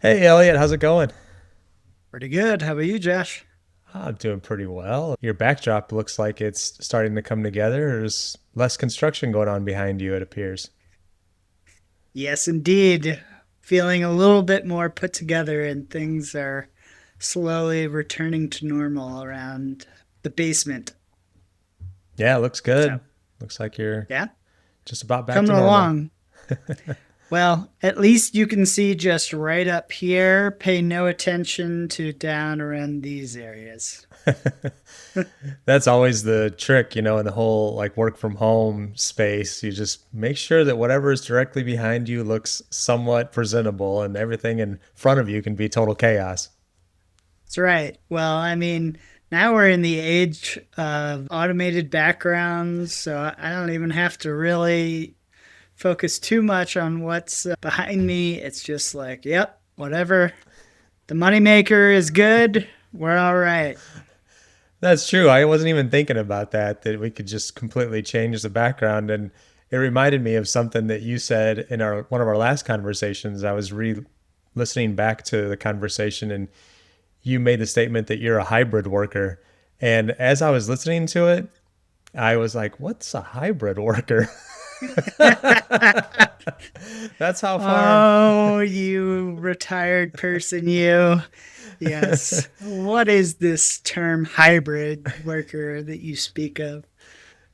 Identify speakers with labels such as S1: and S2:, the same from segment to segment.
S1: Hey Elliot, how's it going?
S2: Pretty good. How about you, Josh?
S1: I'm doing pretty well. Your backdrop looks like it's starting to come together. There's less construction going on behind you, it appears.
S2: Yes, indeed. Feeling a little bit more put together, and things are slowly returning to normal around the basement.
S1: Yeah, it looks
S2: So,
S1: good. Looks like you're
S2: yeah,
S1: just about back to
S2: coming
S1: normal.
S2: along. Well, at least you can see just right up here. Pay no attention to down around these areas.
S1: That's always the trick, in the whole like work from home space. You just make sure that whatever is directly behind you looks somewhat presentable and everything in front of you can be total chaos.
S2: That's right. Well, now we're in the age of automated backgrounds, so I don't even have to really focus too much on what's behind me. It's just like, yep, whatever. The moneymaker is good. We're all right.
S1: That's true. I wasn't even thinking about that we could just completely change the background. And it reminded me of something that you said in our one of our last conversations. I was listening back to the conversation and you made the statement that you're a hybrid worker. And as I was listening to it, I was like, what's a hybrid worker? That's how far.
S2: Oh, you retired person, you. Yes. What is this term hybrid worker that you speak of?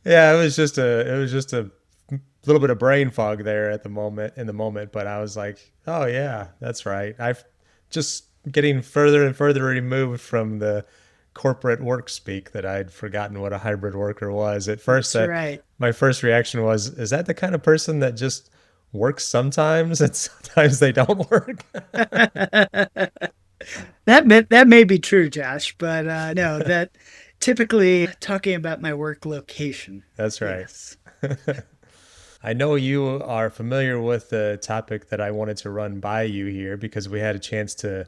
S1: Yeah, it was just a little bit of brain fog there at the moment in the moment, but I was like, oh yeah, that's right. I've just getting further and further removed from the corporate work speak that I'd forgotten what a hybrid worker was. At first
S2: That's
S1: that
S2: right.
S1: my first reaction was, is that the kind of person that just works sometimes and sometimes they don't work?
S2: That may be true, Josh, but no, that typically talking about my work location.
S1: That's right.
S2: Yes.
S1: I know you are familiar with the topic that I wanted to run by you here because we had a chance to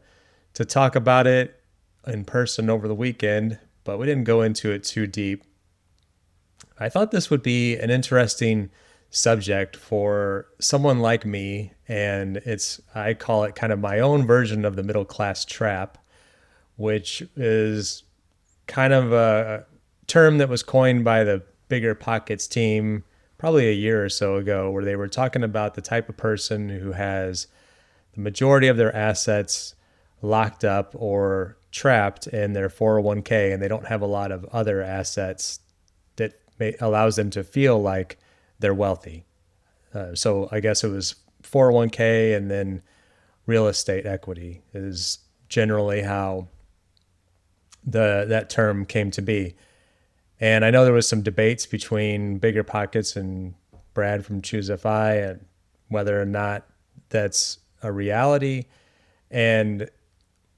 S1: talk about it in person over the weekend, but we didn't go into it too deep. I thought this would be an interesting subject for someone like me, and I call it kind of my own version of the middle class trap, which is kind of a term that was coined by the Bigger Pockets team probably a year or so ago, where they were talking about the type of person who has the majority of their assets locked up or trapped in their 401k and they don't have a lot of other assets that allows them to feel like they're wealthy. So I guess it was 401k and then real estate equity is generally how the that term came to be. And I know there was some debates between Bigger Pockets and Brad from Choose FI and whether or not that's a reality. And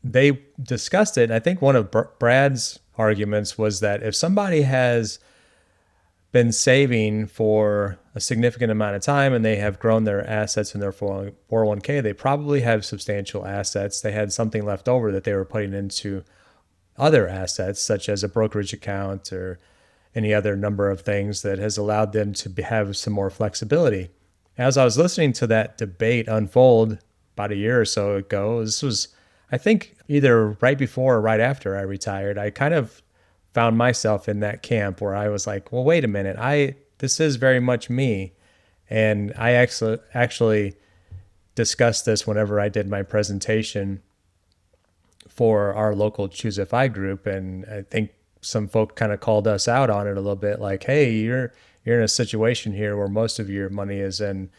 S1: they discussed it. And I think one of Brad's arguments was that if somebody has been saving for a significant amount of time and they have grown their assets in their 401k, they probably have substantial assets. They had something left over that they were putting into other assets, such as a brokerage account or any other number of things that has allowed them to have some more flexibility. As I was listening to that debate unfold about a year or so ago, this was, I think, either right before or right after I retired, I kind of found myself in that camp where I was like, well, wait a minute, this is very much me. And I actually discussed this whenever I did my presentation for our local Choose FI group, and I think some folk kind of called us out on it a little bit, like, "Hey, you're in a situation here where most of your money is in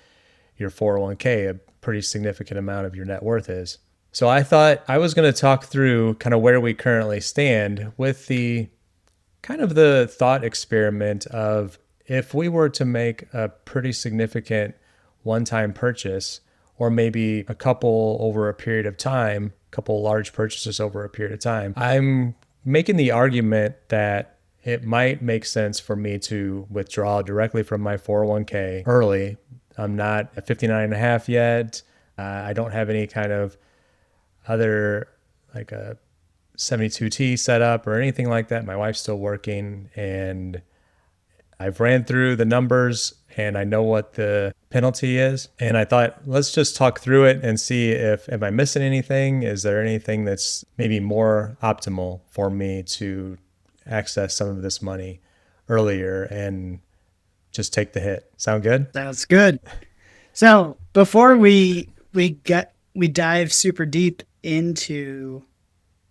S1: your 401k, a pretty significant amount of your net worth is." So I thought I was going to talk through kind of where we currently stand with the kind of the thought experiment of if we were to make a pretty significant one-time purchase or maybe a couple over a period of time, a couple large purchases over a period of time, I'm making the argument that it might make sense for me to withdraw directly from my 401k early. I'm not at 59 and a half yet. I don't have any kind of other like a 72T setup or anything like that. My wife's still working and I've ran through the numbers and I know what the penalty is. And I thought, let's just talk through it and see if am I missing anything? Is there anything that's maybe more optimal for me to access some of this money earlier and just take the hit? Sound good?
S2: Sounds good. So before we dive super deep into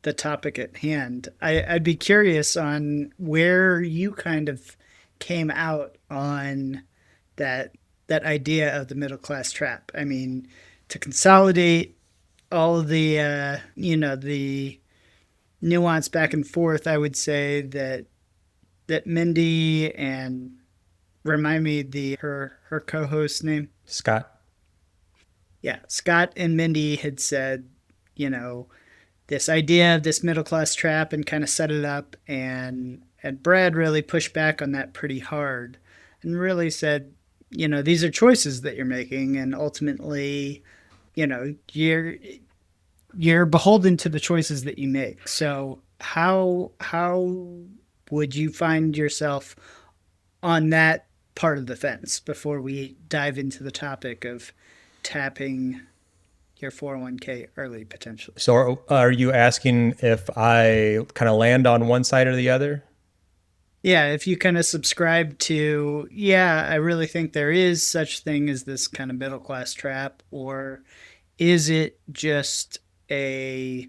S2: the topic at hand, I'd be curious on where you kind of came out on that idea of the middle class trap. I mean, to consolidate all of the the nuance back and forth, I would say that Mindy and remind me the her co-host name.
S1: Scott?
S2: Yeah, Scott and Mindy had said, you know, this idea of this middle class trap and kind of set it up, and Brad really pushed back on that pretty hard and really said, these are choices that you're making, and ultimately, you're beholden to the choices that you make. So how would you find yourself on that part of the fence before we dive into the topic of tapping your 401k early potentially?
S1: So are you asking if I kind of land on one side or the other?
S2: Yeah, if you kind of subscribe to, yeah, I really think there is such thing as this kind of middle class trap, or is it just a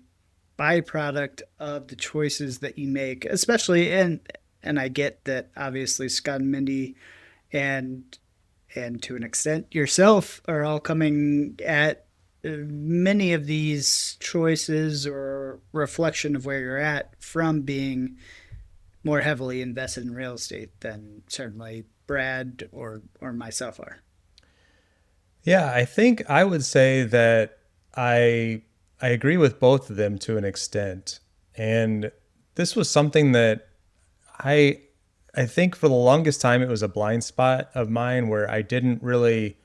S2: byproduct of the choices that you make, especially, and I get that obviously Scott and Mindy and to an extent yourself are all coming at many of these choices or reflection of where you're at from being more heavily invested in real estate than certainly Brad or myself are.
S1: Yeah, I think I would say that I agree with both of them to an extent. And this was something that I I think for the longest time it was a blind spot of mine where I didn't really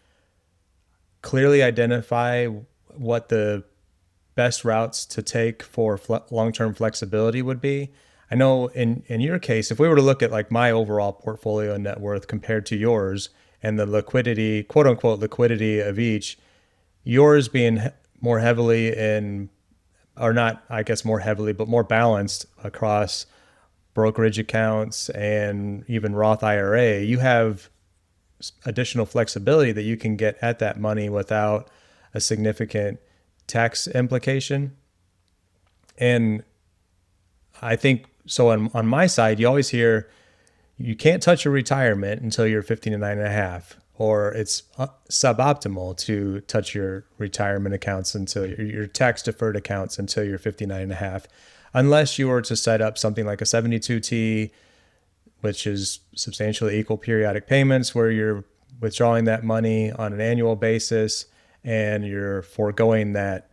S1: clearly identify what the best routes to take for long-term flexibility would be. I know in your case, if we were to look at like my overall portfolio net worth compared to yours and the liquidity, quote unquote, liquidity of each, yours being more heavily in, or not, I guess more heavily, but more balanced across brokerage accounts and even Roth IRA, you have additional flexibility that you can get at that money without a significant tax implication. And I think so on my side, you always hear you can't touch your retirement until you're 59 and a half, or it's suboptimal to touch your retirement accounts until your tax deferred accounts until you're 59 and a half, unless you were to set up something like a 72T, which is substantially equal periodic payments where you're withdrawing that money on an annual basis and you're foregoing that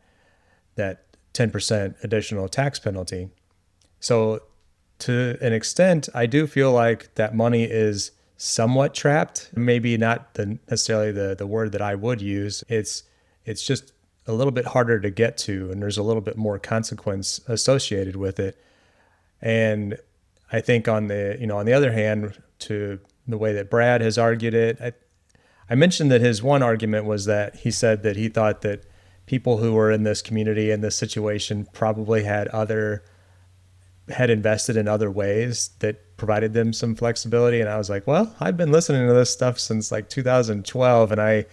S1: 10% additional tax penalty. So to an extent, I do feel like that money is somewhat trapped. Maybe not necessarily the word that I would use. It's just a little bit harder to get to, and there's a little bit more consequence associated with it. And I think on the other hand, to the way that Brad has argued it, I mentioned that his one argument was that he said that he thought that people who were in this community in this situation probably had invested in other ways that provided them some flexibility. And I was like, well, I've been listening to this stuff since like 2012. And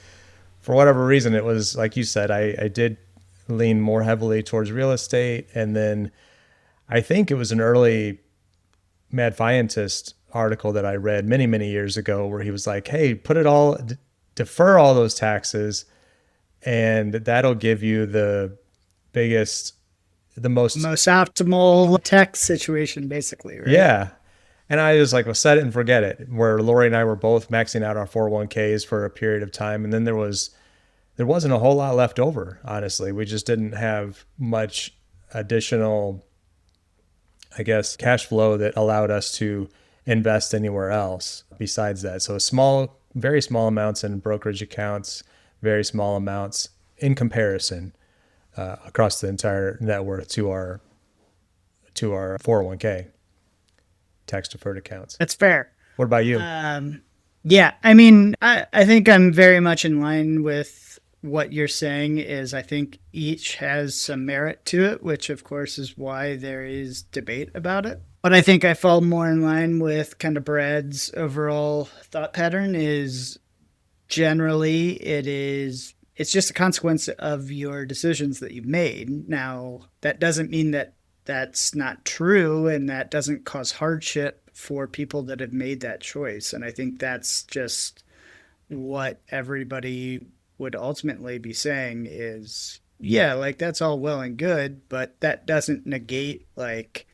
S1: for whatever reason, it was like you said, I did lean more heavily towards real estate. And then I think it was an early Mad Fientist article that I read many, many years ago where he was like, hey, defer all those taxes and that'll give you the most
S2: optimal tax situation, basically, right?
S1: yeah. And I was like, well, set it and forget it. Where Lori and I were both maxing out our 401ks for a period of time. And then there wasn't a whole lot left over, honestly. We just didn't have much additional, I guess, cash flow that allowed us to invest anywhere else besides that. So very small amounts in brokerage accounts, very small amounts in comparison across the entire net worth to our 401k tax deferred accounts.
S2: That's fair.
S1: What about you?
S2: Yeah, I mean, I think I'm very much in line with what you're saying is I think each has some merit to it, which of course is why there is debate about it. But I think I fall more in line with kind of Brad's overall thought pattern is generally it's just a consequence of your decisions that you've made. Now, that doesn't mean that that's not true and that doesn't cause hardship for people that have made that choice. And I think that's just what everybody would ultimately be saying is, yeah, like that's all well and good, but that doesn't negate, like,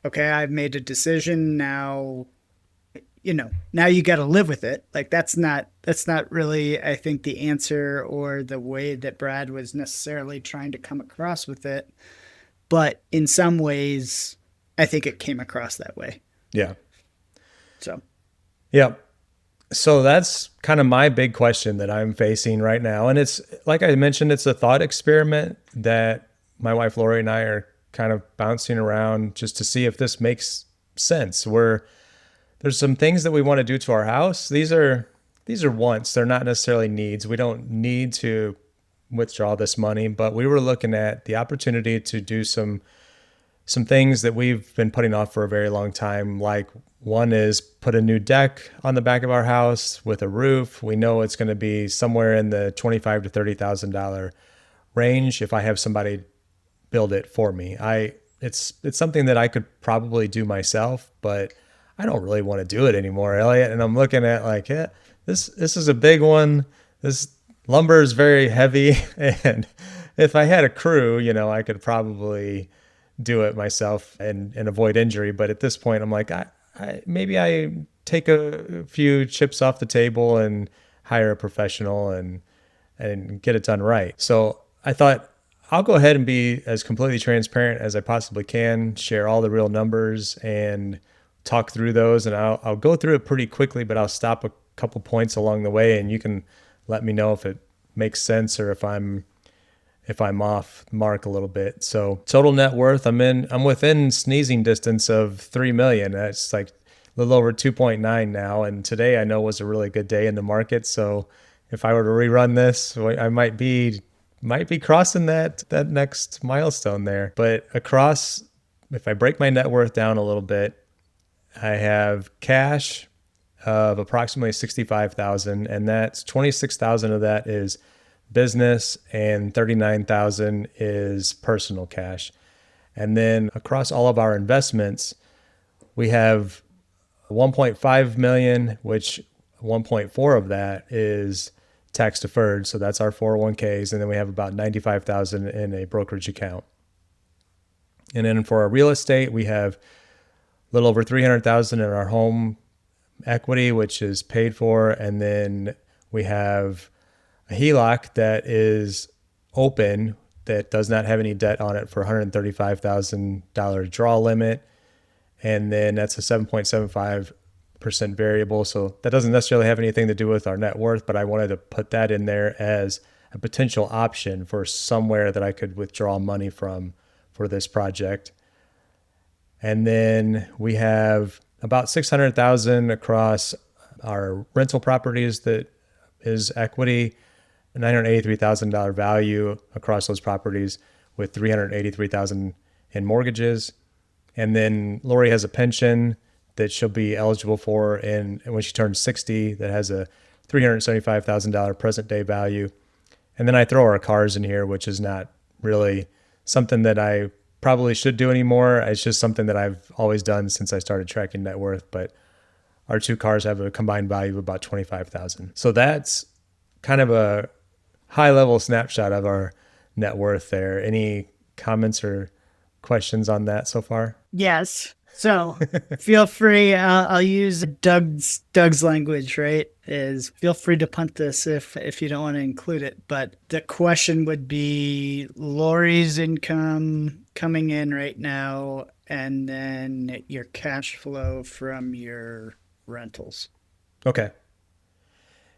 S2: okay, I've made a decision now, now you got to live with it. Like that's not really, I think, the answer or the way that Brad was necessarily trying to come across with it. But in some ways, I think it came across that way.
S1: Yeah.
S2: So,
S1: Yeah. So that's kind of my big question that I'm facing right now. And it's like I mentioned, it's a thought experiment that my wife Lori and I are kind of bouncing around just to see if this makes sense. There's some things that we want to do to our house. These are wants. They're not necessarily needs. We don't need to withdraw this money, but we were looking at the opportunity to do some things that we've been putting off for a very long time. Like one is put a new deck on the back of our house with a roof. We know it's going to be somewhere in the $25,000 to $30,000 range if I have somebody build it for me. It's something that I could probably do myself, but I don't really want to do it anymore, Elliot. And I'm looking at like, yeah, this is a big one. This lumber is very heavy, and if I had a crew, I could probably do it myself and avoid injury. But at this point, I'm like, maybe I take a few chips off the table and hire a professional and get it done right. So I thought I'll go ahead and be as completely transparent as I possibly can, share all the real numbers and talk through those. And I'll go through it pretty quickly, but I'll stop a couple points along the way, and you can let me know if it makes sense or if I'm off mark a little bit. So total net worth, I'm within sneezing distance of 3 million. That's like a little over 2.9 now. And today I know was a really good day in the market. So if I were to rerun this, I might be crossing that next milestone there. But if I break my net worth down a little bit, I have cash of approximately 65,000, and that's 26,000 of that is business and 39,000 is personal cash. And then across all of our investments, we have 1.5 million, which 1.4 of that is tax deferred. So that's our 401ks. And then we have about 95,000 in a brokerage account. And then for our real estate, we have a little over 300,000 in our home equity, which is paid for. And then we have a HELOC that is open that does not have any debt on it for $135,000 draw limit. And then that's a 7.75% variable. So that doesn't necessarily have anything to do with our net worth, but I wanted to put that in there as a potential option for somewhere that I could withdraw money from for this project. And then we have about 600,000 across our rental properties that is equity, a $983,000 value across those properties with 383,000 in mortgages. And then Lori has a pension that she'll be eligible for and when she turns 60 that has a $375,000 present day value. And then I throw our cars in here, which is not really something that I probably should do anymore. It's just something that I've always done since I started tracking net worth. But our two cars have a combined value of about 25,000. So that's kind of a high level snapshot of our net worth there. Any comments or questions on that so far?
S2: yes. So feel free. I'll use Doug's language, right? Is feel free to punt this if you don't want to include it. But the question would be Lori's income coming in right now, and then your cash flow from your rentals.
S1: Okay.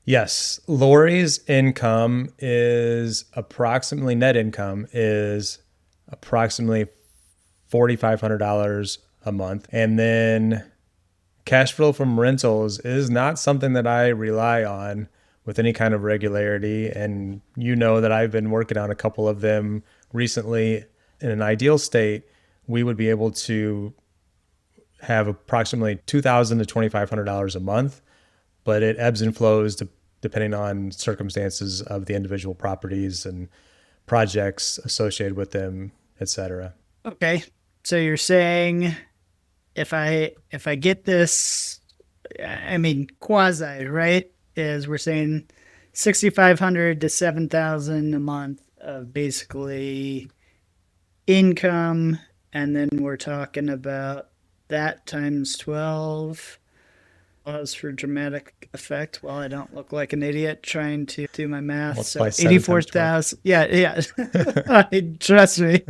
S1: Yes. Lori's income is approximately, net income is approximately $4,500 a month. And then cash flow from rentals is not something that I rely on with any kind of regularity. And you know that I've been working on a couple of them recently. In an ideal state, we would be able to have approximately $2,000 to $2,500 a month, but it ebbs and flows depending on circumstances of the individual properties and projects associated with them, etc.
S2: Okay. So you're saying if I get this, I mean quasi, right? Is we're saying 6,500 to 7,000 a month of basically income, and then we're talking about that times 12. Pause for dramatic effect while I don't look like an idiot trying to do my math.
S1: Multiply
S2: So
S1: 7 times
S2: 84,000. Yeah. Trust me.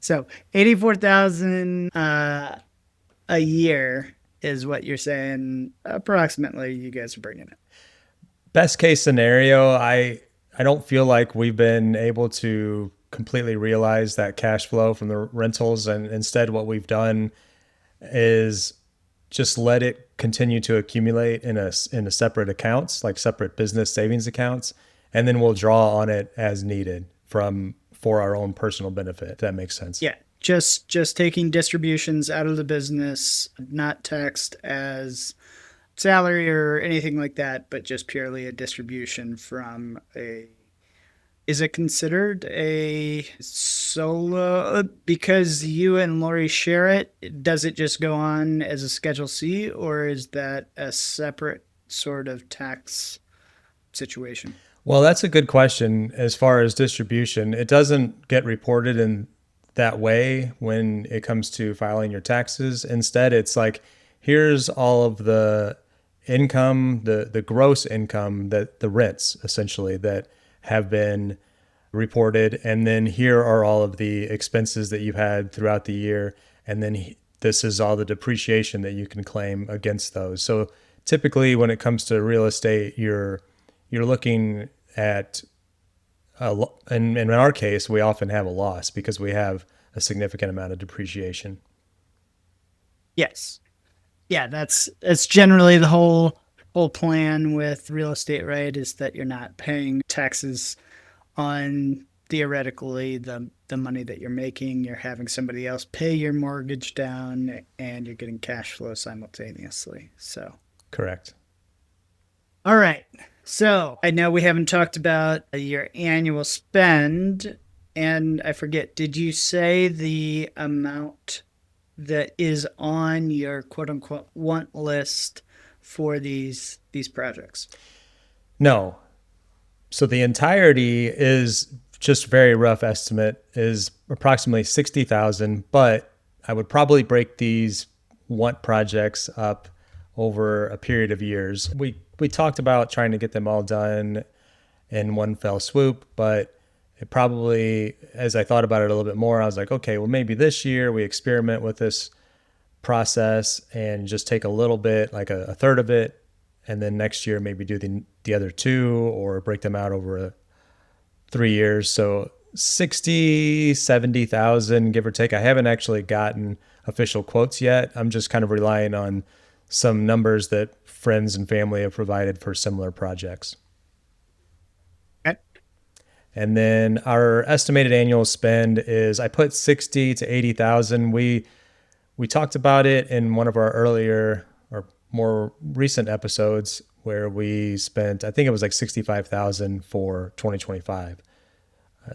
S2: So 84,000 a year is what you're saying approximately you guys are bringing it.
S1: Best case scenario, I don't feel like we've been able to completely realize that cash flow from the rentals, and instead what we've done is just let it continue to accumulate in a separate accounts, like separate business savings accounts, and then we'll draw on it as needed for our own personal benefit. If that makes sense.
S2: Yeah. Just taking distributions out of the business, not taxed as salary or anything like that, but just purely a distribution from a. Is it considered a solo because you and Lori share it? Does it just go on as a Schedule C, or is that a separate sort of tax situation?
S1: Well, that's a good question. As far as distribution, it doesn't get reported in that way when it comes to filing your taxes. Instead, it's like, here's all of the income, the gross income, that the rents essentially that have been reported, and then here are all of the expenses that you've had throughout the year, and then this is all the depreciation that you can claim against those. So typically when it comes to real estate, you're looking at and in our case, we often have a loss because we have a significant amount of depreciation.
S2: Yes. Yeah, that's generally the whole plan with real estate, right? Is that you're not paying taxes on theoretically the money that you're making. You're having somebody else pay your mortgage down, and you're getting cash flow simultaneously. So
S1: Correct.
S2: all right. So I know we haven't talked about your annual spend, and I forget, did you say the amount that is on your quote unquote want list for these projects?
S1: No. So the entirety is just very rough estimate is approximately 60,000, but I would probably break these want projects up over a period of years. We talked about trying to get them all done in one fell swoop, but it probably, as I thought about it a little bit more, I was like, okay, well, maybe this year we experiment with this process and just take a little bit, like a third of it, and then next year maybe do the other two, or break them out over 3 years. So 60, 70,000, give or take. I haven't actually gotten official quotes yet. I'm just kind of relying on some numbers that friends and family have provided for similar projects.
S2: Okay.
S1: And then our estimated annual spend is, I put 60 to 80,000. We talked about it in one of our earlier or more recent episodes where we spent, I think it was like 65,000 for 2025.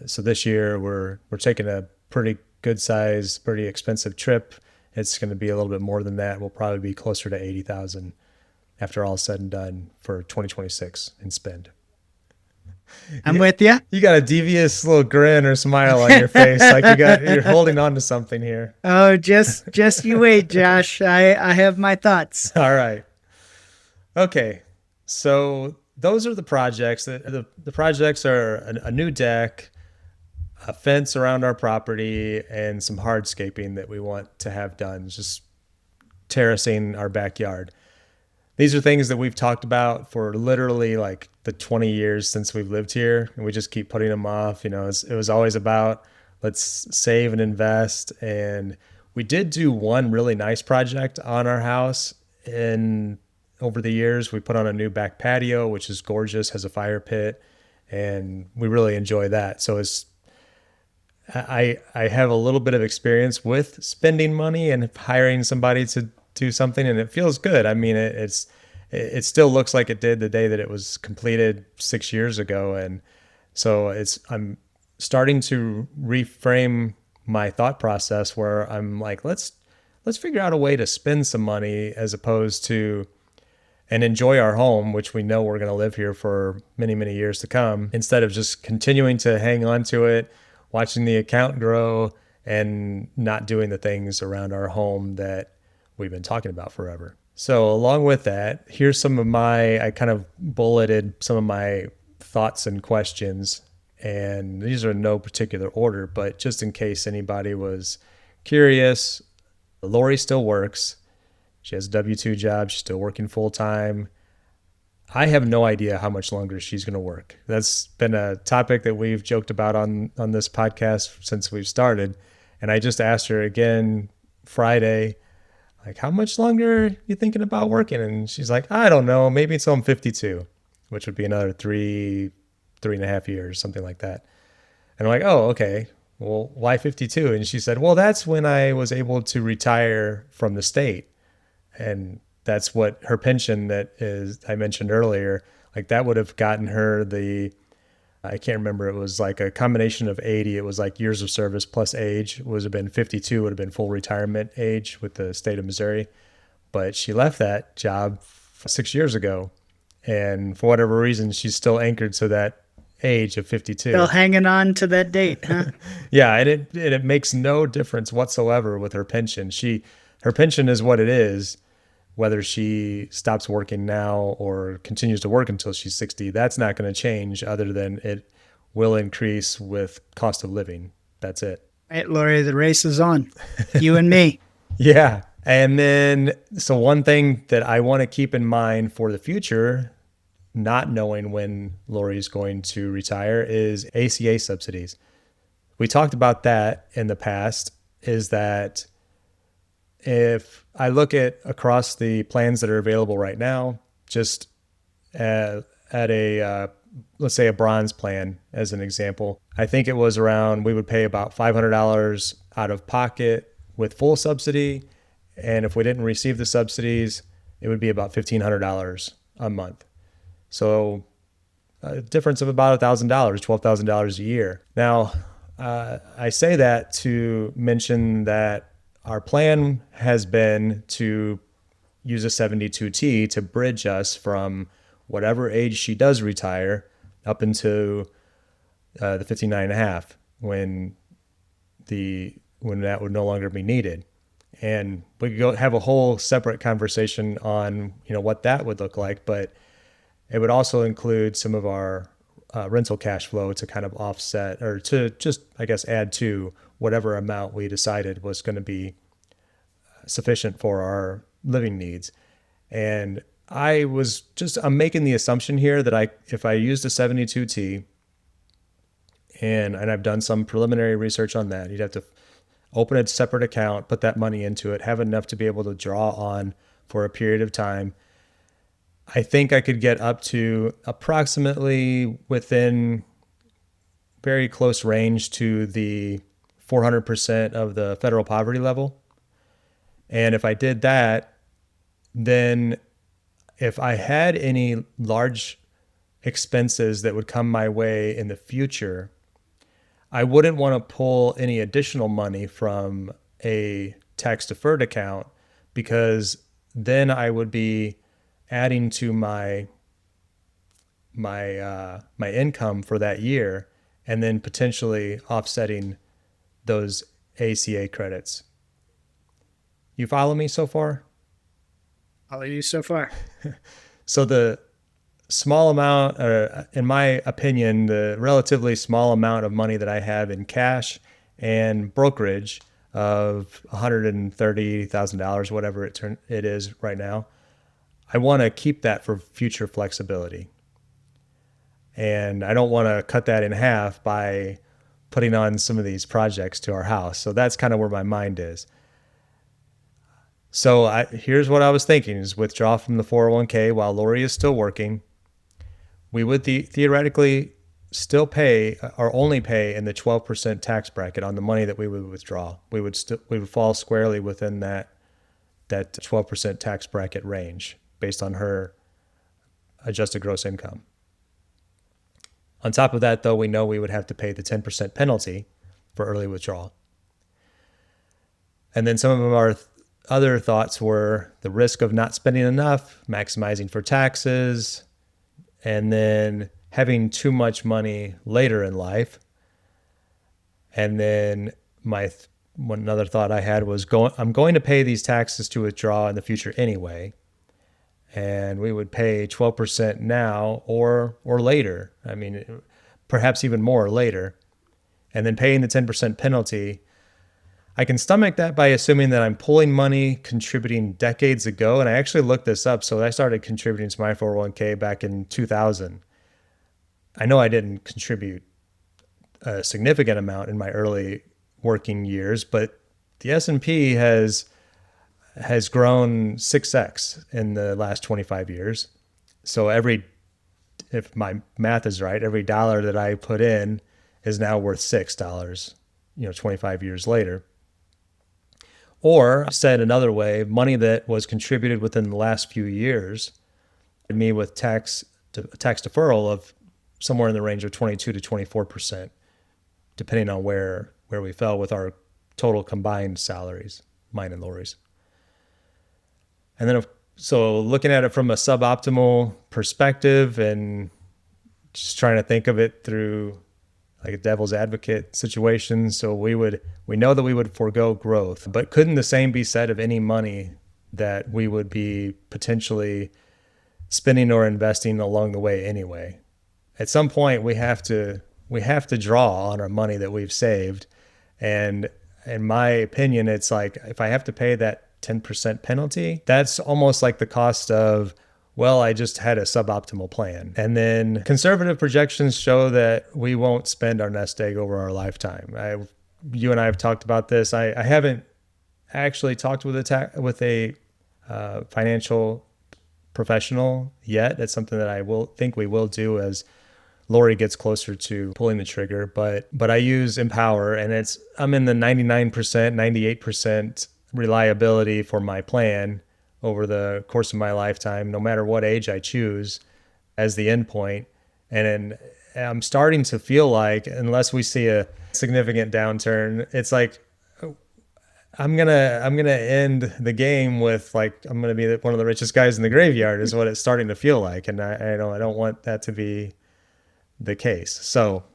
S1: So this year we're taking a pretty good size, pretty expensive trip. It's going to be a little bit more than that. We'll probably be closer to 80,000 after all is said and done for 2026 in spend.
S2: I'm with you.
S1: You got a devious little grin or smile on your face, like you're holding on to something here.
S2: Oh, just you wait, Josh. I have my thoughts.
S1: All right. Okay. So those are the projects. The projects are a new deck, a fence around our property, and some hardscaping that we want to have done, just terracing our backyard. These are things that we've talked about for literally like the 20 years since we've lived here, and we just keep putting them off. You know, it was always about, let's save and invest. And we did do one really nice project on our house And over the years, we put on a new back patio, which is gorgeous, has a fire pit, and we really enjoy that. So I have a little bit of experience with spending money and hiring somebody to do something, and it feels good. I mean, it still looks like it did the day that it was completed 6 years ago, and so I'm starting to reframe my thought process where I'm like, let's figure out a way to spend some money as opposed to and enjoy our home, which we know we're going to live here for many, many years to come, instead of just continuing to hang on to it, watching the account grow, and not doing the things around our home that we've been talking about forever. So, along with that, here's I kind of bulleted some of my thoughts and questions. And these are in no particular order, but just in case anybody was curious, Lori still works. She has a W-2 job. She's still working full time. I have no idea how much longer she's going to work. That's been a topic that we've joked about on this podcast since we've started. And I just asked her again Friday, like, how much longer are you thinking about working? And she's like, I don't know, maybe until I'm 52, which would be another 3.5 years, something like that. And I'm like, oh, okay. Well, why 52? And she said, well, that's when I was able to retire from the state. And that's what her pension that is I mentioned earlier, like that would have gotten her I can't remember, it was like a combination of 80. It was like years of service plus age. It would have been 52, would have been full retirement age with the state of Missouri. But she left that job 6 years ago. And for whatever reason, she's still anchored to that age of 52.
S2: Still hanging on to that date, huh?
S1: Yeah, and it makes no difference whatsoever with her pension. Her pension is what it is, whether she stops working now or continues to work until she's 60. That's not going to change, other than it will increase with cost of living. That's it.
S2: Right, Lori, the race is on. You and me.
S1: Yeah. And then, so one thing that I want to keep in mind for the future, not knowing when Lori's going to retire, is ACA subsidies. We talked about that in the past, is that if I look at across the plans that are available right now, just at let's say a bronze plan as an example, I think it was around, we would pay about $500 out of pocket with full subsidy. And if we didn't receive the subsidies, it would be about $1,500 a month. So a difference of about $1,000, $12,000 a year. Now, I say that to mention that our plan has been to use a 72T to bridge us from whatever age she does retire up into the 59 and a half, when that would no longer be needed. And we could go have a whole separate conversation on what that would look like, but it would also include some of our rental cash flow to kind of offset, or to just, I guess, add to whatever amount we decided was going to be sufficient for our living needs. And I'm making the assumption here that if I used a 72T, and I've done some preliminary research on that, you'd have to open a separate account, put that money into it, have enough to be able to draw on for a period of time. I think I could get up to approximately within very close range to the 400% of the federal poverty level. And if I did that, then if I had any large expenses that would come my way in the future, I wouldn't want to pull any additional money from a tax-deferred account, because then I would be adding to my income for that year, and then potentially offsetting those ACA credits. You follow me so far?
S2: Follow you so far.
S1: So the small amount, in my opinion, the relatively small amount of money that I have in cash and brokerage of $130,000, whatever it is right now, I want to keep that for future flexibility. And I don't want to cut that in half by putting on some of these projects to our house. So that's kind of where my mind is. So here's what I was thinking: is withdraw from the 401k while Lori is still working. We would theoretically still pay or only pay in the 12% tax bracket on the money that we would withdraw. We would fall squarely within that 12% tax bracket range based on her adjusted gross income. On top of that, though, we know we would have to pay the 10% penalty for early withdrawal. And then some of our other thoughts were the risk of not spending enough, maximizing for taxes, and then having too much money later in life. And then another thought I had was I'm going to pay these taxes to withdraw in the future anyway. And we would pay 12% now or later. I mean, perhaps even more later. And then paying the 10% penalty. I can stomach that by assuming that I'm pulling money contributing decades ago. And I actually looked this up. So I started contributing to my 401k back in 2000. I know I didn't contribute a significant amount in my early working years, but the S&P has grown 6x in the last 25 years. So if my math is right, every dollar that I put in is now worth $6, 25 years later. Or said another way, money that was contributed within the last few years, me with tax deferral of somewhere in the range of 22 to 24%, depending on where we fell with our total combined salaries, mine and Lori's. And then, so looking at it from a suboptimal perspective and just trying to think of it through like a devil's advocate situation. So we know that we would forego growth, but couldn't the same be said of any money that we would be potentially spending or investing along the way anyway? At some point we have to draw on our money that we've saved. And in my opinion, it's like, if I have to pay that 10% penalty, that's almost like the cost of, well, I just had a suboptimal plan. And then conservative projections show that we won't spend our nest egg over our lifetime. You and I have talked about this. I haven't actually talked with a financial professional yet. That's something that I think we will do as Lori gets closer to pulling the trigger. But I use Empower, and I'm in the 99%, 98% reliability for my plan over the course of my lifetime, no matter what age I choose as the endpoint. And I'm starting to feel like, unless we see a significant downturn, it's like I'm gonna end the game with, like, I'm gonna be one of the richest guys in the graveyard is what it's starting to feel like. And I don't want that to be the case. So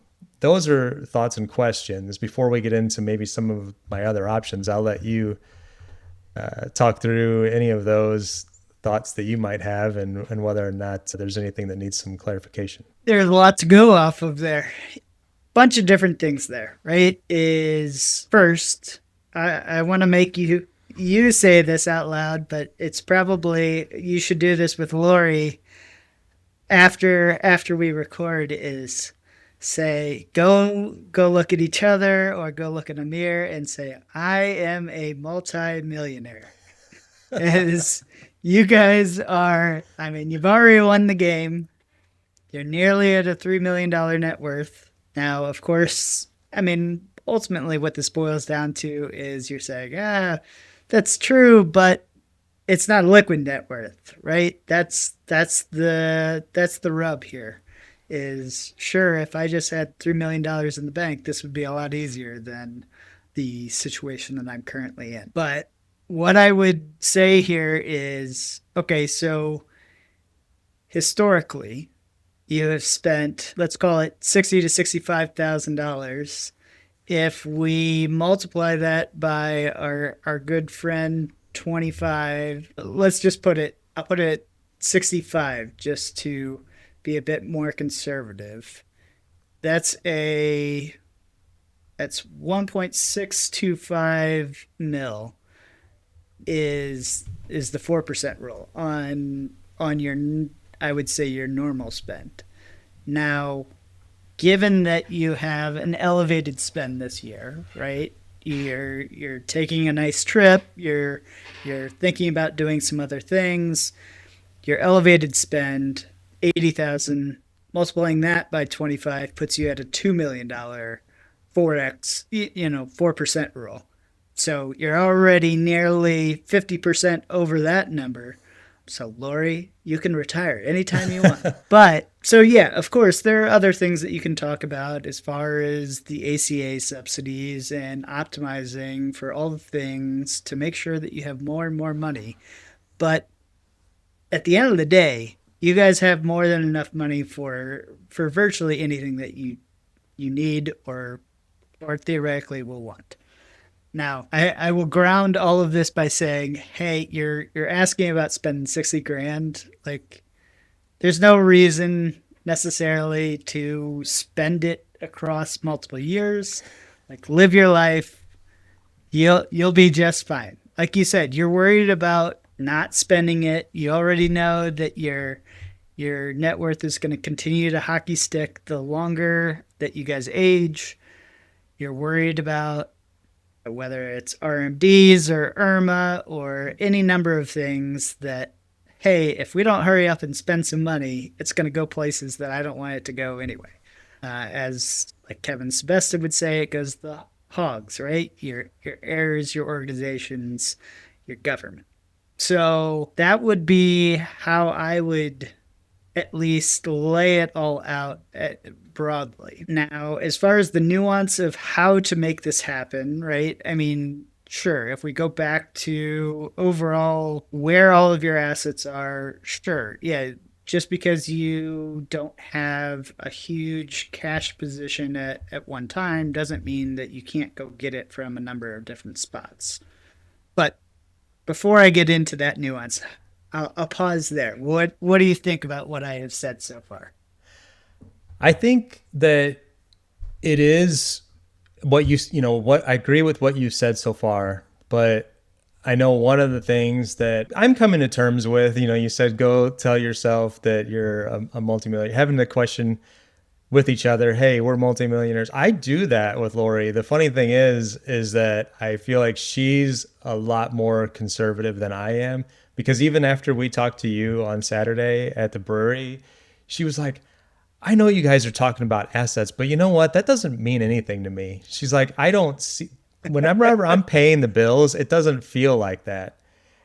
S1: those are thoughts and questions. Before we get into maybe some of my other options, I'll let you talk through any of those thoughts that you might have, and whether or not there's anything that needs some clarification.
S2: There's a lot to go off of there. Bunch of different things there, right? Is first, I want to make you say this out loud, but it's probably, you should do this with Lori after we record, is say, go look at each other or go look in a mirror and say, I am a multi-millionaire. As you guys are, I mean, you've already won the game. You're nearly at a $3 million net worth. Now, of course, I mean, ultimately what this boils down to is you're saying, that's true, but it's not liquid net worth, right? That's the rub here. Is, sure, if I just had $3 million in the bank, this would be a lot easier than the situation that I'm currently in. But what I would say here is, okay, so historically, you have spent, let's call it $60,000 to $65,000. If we multiply that by our good friend 25, let's just I'll put it 65 just to be a bit more conservative. That's 1.625 mil is the 4% rule on your, I would say, your normal spend. Now, given that you have an elevated spend this year, right? You're taking a nice trip, you're thinking about doing some other things. Your elevated spend, 80,000, multiplying that by 25 puts you at a $2 million 4x, 4% rule. So you're already nearly 50% over that number. So, Lori, you can retire anytime you want. But, so yeah, of course, there are other things that you can talk about as far as the ACA subsidies and optimizing for all the things to make sure that you have more and more money. But at the end of the day, you guys have more than enough money for virtually anything that you need or theoretically will want. Now, I will ground all of this by saying, hey, you're asking about spending 60 grand. Like, there's no reason necessarily to spend it across multiple years. Like, live your life. You'll be just fine. Like you said, you're worried about not spending it. You already know that your net worth is going to continue to hockey stick the longer that you guys age. You're worried about whether it's RMDs or IRMA or any number of things that, hey, if we don't hurry up and spend some money, it's going to go places that I don't want it to go anyway. As like Kevin Sebesta would say, it goes the hogs, right? Your heirs, your organizations, your government. So that would be how I would at least lay it all out broadly. Now, as far as the nuance of how to make this happen, right? I mean, sure, if we go back to overall where all of your assets are, sure, yeah, just because you don't have a huge cash position at one time doesn't mean that you can't go get it from a number of different spots. But before I get into that nuance, I'll pause there. What do you think about what I have said so far?
S1: I think that it is what what I agree with what you've said so far, but I know one of the things that I'm coming to terms with, you said go tell yourself that you're a multimillionaire, having the question with each other, hey, we're multimillionaires. I do that with Lori. The funny thing is that I feel like she's a lot more conservative than I am, because even after we talked to you on Saturday at the brewery, she was like, I know you guys are talking about assets, but you know what? That doesn't mean anything to me. She's like, I don't see, whenever I'm paying the bills, it doesn't feel like that.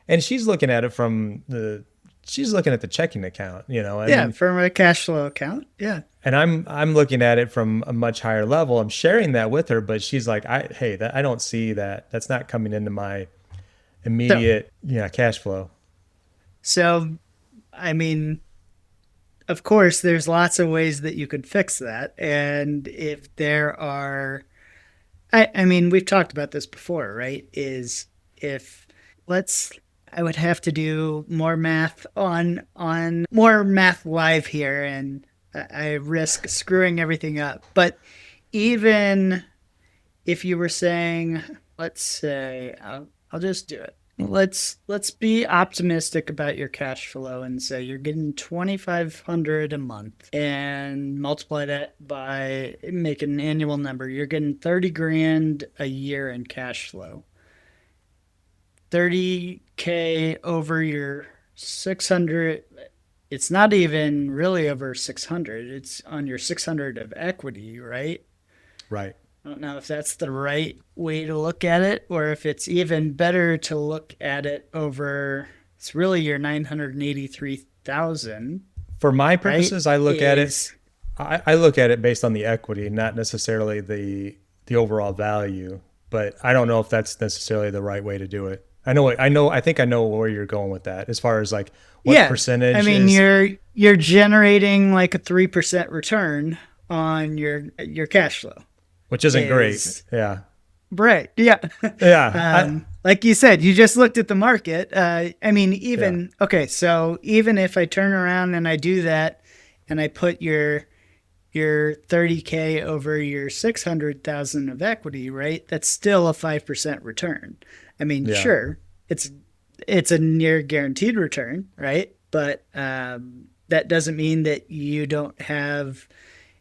S1: And she's looking at it she's looking at the checking account,
S2: Yeah, from a cash flow account. Yeah.
S1: And I'm looking at it from a much higher level. I'm sharing that with her, but she's like, I don't see that. That's not coming into my immediate, cash flow.
S2: So, I mean, of course, there's lots of ways that you could fix that. And if there are, I mean, we've talked about this before, right? I would have to do more math on more math live here, and I risk screwing everything up. But even if you were saying, let's say, I'll just do it. Let's be optimistic about your cash flow and say you're getting $2,500 a month and multiply that by make an annual number. You're getting 30 grand a year in cash flow. 30K over your 600. It's not even really over 600. It's on your 600 of equity, right?
S1: Right.
S2: I don't know if that's the right way to look at it, or if it's even better to look at it over, it's really your 983,000.
S1: For my purposes,
S2: right?
S1: I look at it. I look at it based on the equity, not necessarily the overall value. But I don't know if that's necessarily the right way to do it. I think I know where you're going with that, as far as like what percentage.
S2: I mean, you're generating like a 3% return on your cash flow,
S1: which isn't great. Yeah.
S2: Right. Yeah.
S1: Yeah.
S2: Like you said, you just looked at the market. I mean, okay, so even if I turn around and I do that and I put your 30K over your 600,000 of equity, right? That's still a 5% return. I mean, sure, it's a near guaranteed return, right? But that doesn't mean that you don't have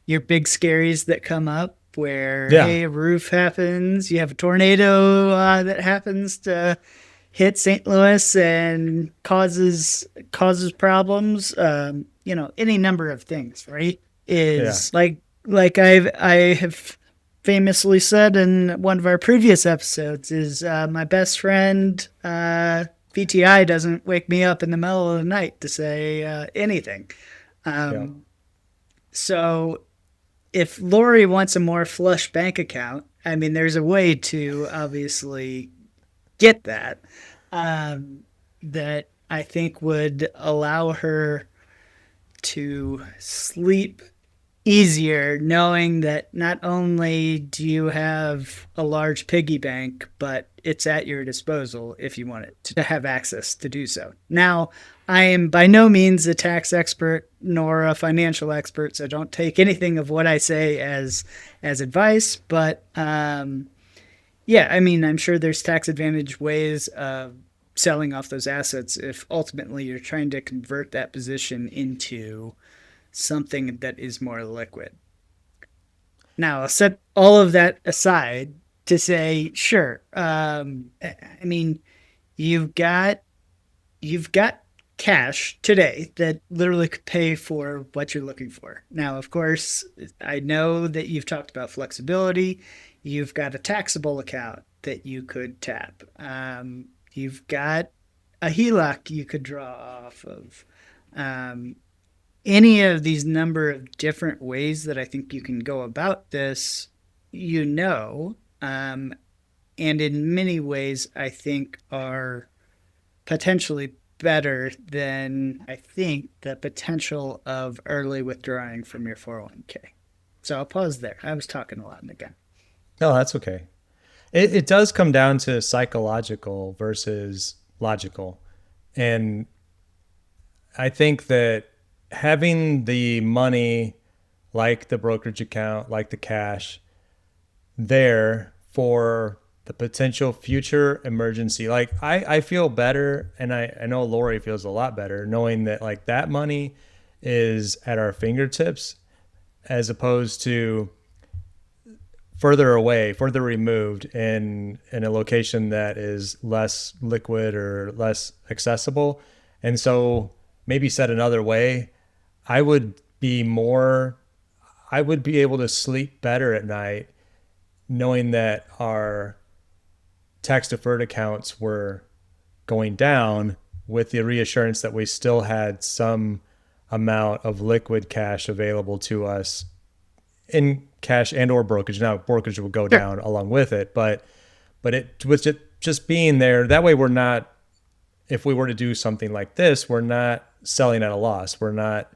S2: your big scaries that come up, where,
S1: Yeah.
S2: hey, a roof happens, you have a tornado that happens to hit St. Louis and causes problems. Any number of things, right?
S1: Yeah.
S2: Is like I have famously said in one of our previous episodes is my best friend VTI doesn't wake me up in the middle of the night to say anything.
S1: Yeah.
S2: Um, so if Lori wants a more flush bank account, I mean, there's a way to obviously get that that I think would allow her to sleep easier knowing that not only do you have a large piggy bank, but it's at your disposal if you want it to have access to do so. Now, I am by no means a tax expert nor a financial expert, so don't take anything of what I say as advice. But yeah, I mean, I'm sure there's tax advantage ways of selling off those assets if ultimately you're trying to convert that position into something that is more liquid. Now, I'll set all of that aside to say, sure. I mean, you've got you've got cash today that literally could pay for what you're looking for. Now, of course, I know that you've talked about flexibility. You've got a taxable account that you could tap. You've got a HELOC you could draw off of. Um, any of these number of different ways that I think you can go about this, you know, um, and in many ways, I think are potentially better than I think the potential of early withdrawing from your 401k. So I'll pause there. I was talking a lot again.
S1: No, that's okay. It does come down to psychological versus logical. And I think that having the money, like the brokerage account, like the cash, there for the potential future emergency. Like I feel better, and I know Lori feels a lot better knowing that like that money is at our fingertips as opposed to further away, further removed in a location that is less liquid or less accessible. And so maybe said another way, I would be more I would be able to sleep better at night knowing that our tax deferred accounts were going down with the reassurance that we still had some amount of liquid cash available to us in cash and or brokerage. Now brokerage will go
S2: Sure.
S1: down along with it, but it was just being there. That way we're not, if we were to do something like this, we're not selling at a loss. We're not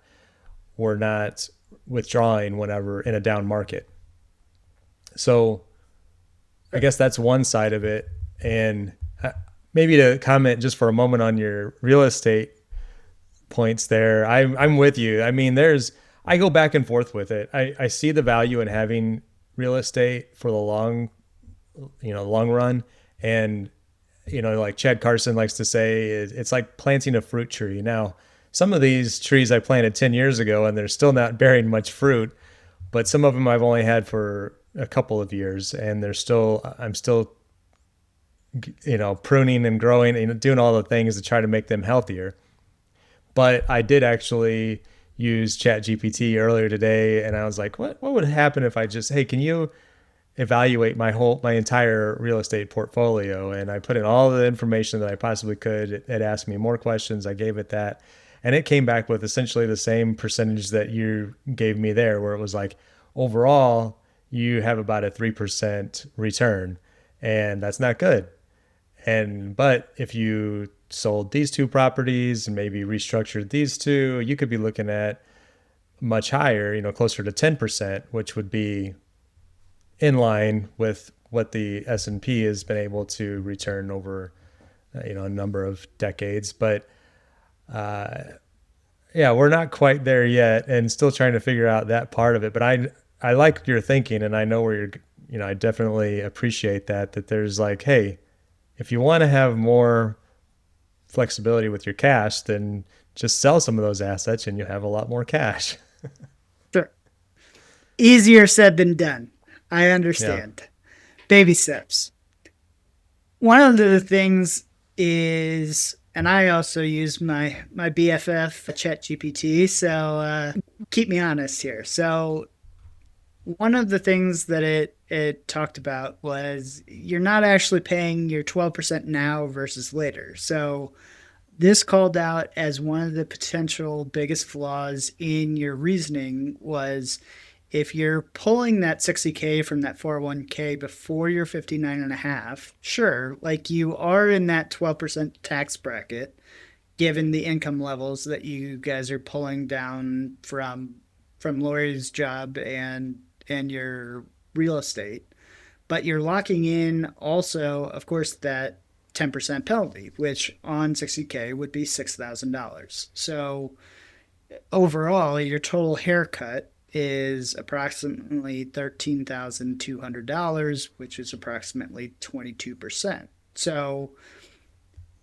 S1: withdrawing whenever in a down market. So I guess that's one side of it. And maybe to comment just for a moment on your real estate points there, I'm with you. I mean, I go back and forth with it. I see the value in having real estate for the long run. And, like Chad Carson likes to say, it's like planting a fruit tree. Now, some of these trees I planted 10 years ago and they're still not bearing much fruit, but some of them I've only had for a couple of years and I'm still pruning and growing and doing all the things to try to make them healthier. But I did actually use ChatGPT earlier today, and I was like, what would happen if I just, hey, can you evaluate my entire real estate portfolio? And I put in all the information that I possibly could. It asked me more questions. I gave it that, and it came back with essentially the same percentage that you gave me there, where it was like overall you have about a 3% return, and that's not good. But if you sold these two properties and maybe restructured these two, you could be looking at much higher, closer to 10%, which would be in line with what the S&P has been able to return over, a number of decades. But yeah, we're not quite there yet and still trying to figure out that part of it. But I like your thinking, and I know where I definitely appreciate that there's like, hey, if you want to have more flexibility with your cash, then just sell some of those assets and you'll have a lot more cash.
S2: Sure. Easier said than done. I
S1: Yeah.
S2: understand. Baby steps. One of the things is, and I also use my BFF ChatGPT, so keep me honest here. So one of the things that it talked about was you're not actually paying your 12% now versus later. So this called out as one of the potential biggest flaws in your reasoning was if you're pulling that 60K from that 401k before you're 59 and a half, sure, like you are in that 12% tax bracket given the income levels that you guys are pulling down from Lori's job and your real estate, but you're locking in also, of course, that 10% penalty, which on 60K would be $6,000. So overall, your total haircut is approximately $13,200, which is approximately 22%. So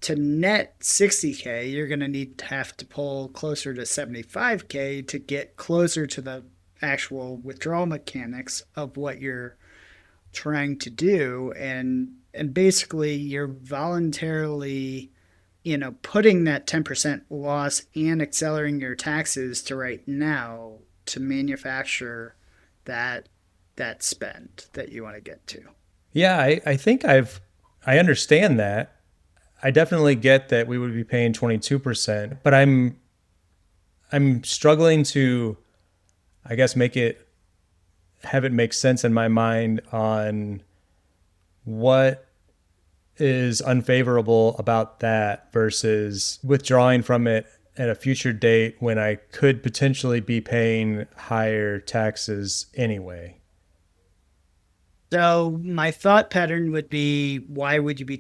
S2: to net 60K, you're going to need to have to pull closer to 75K to get closer to the actual withdrawal mechanics of what you're trying to do. And basically you're voluntarily, putting that 10% loss and accelerating your taxes to right now to manufacture that that spend that you want to get to.
S1: Yeah, I think I understand that. I definitely get that we would be paying 22%, but I'm struggling to, I guess, have it make sense in my mind on what is unfavorable about that versus withdrawing from it at a future date when I could potentially be paying higher taxes anyway.
S2: So my thought pattern would be why would you be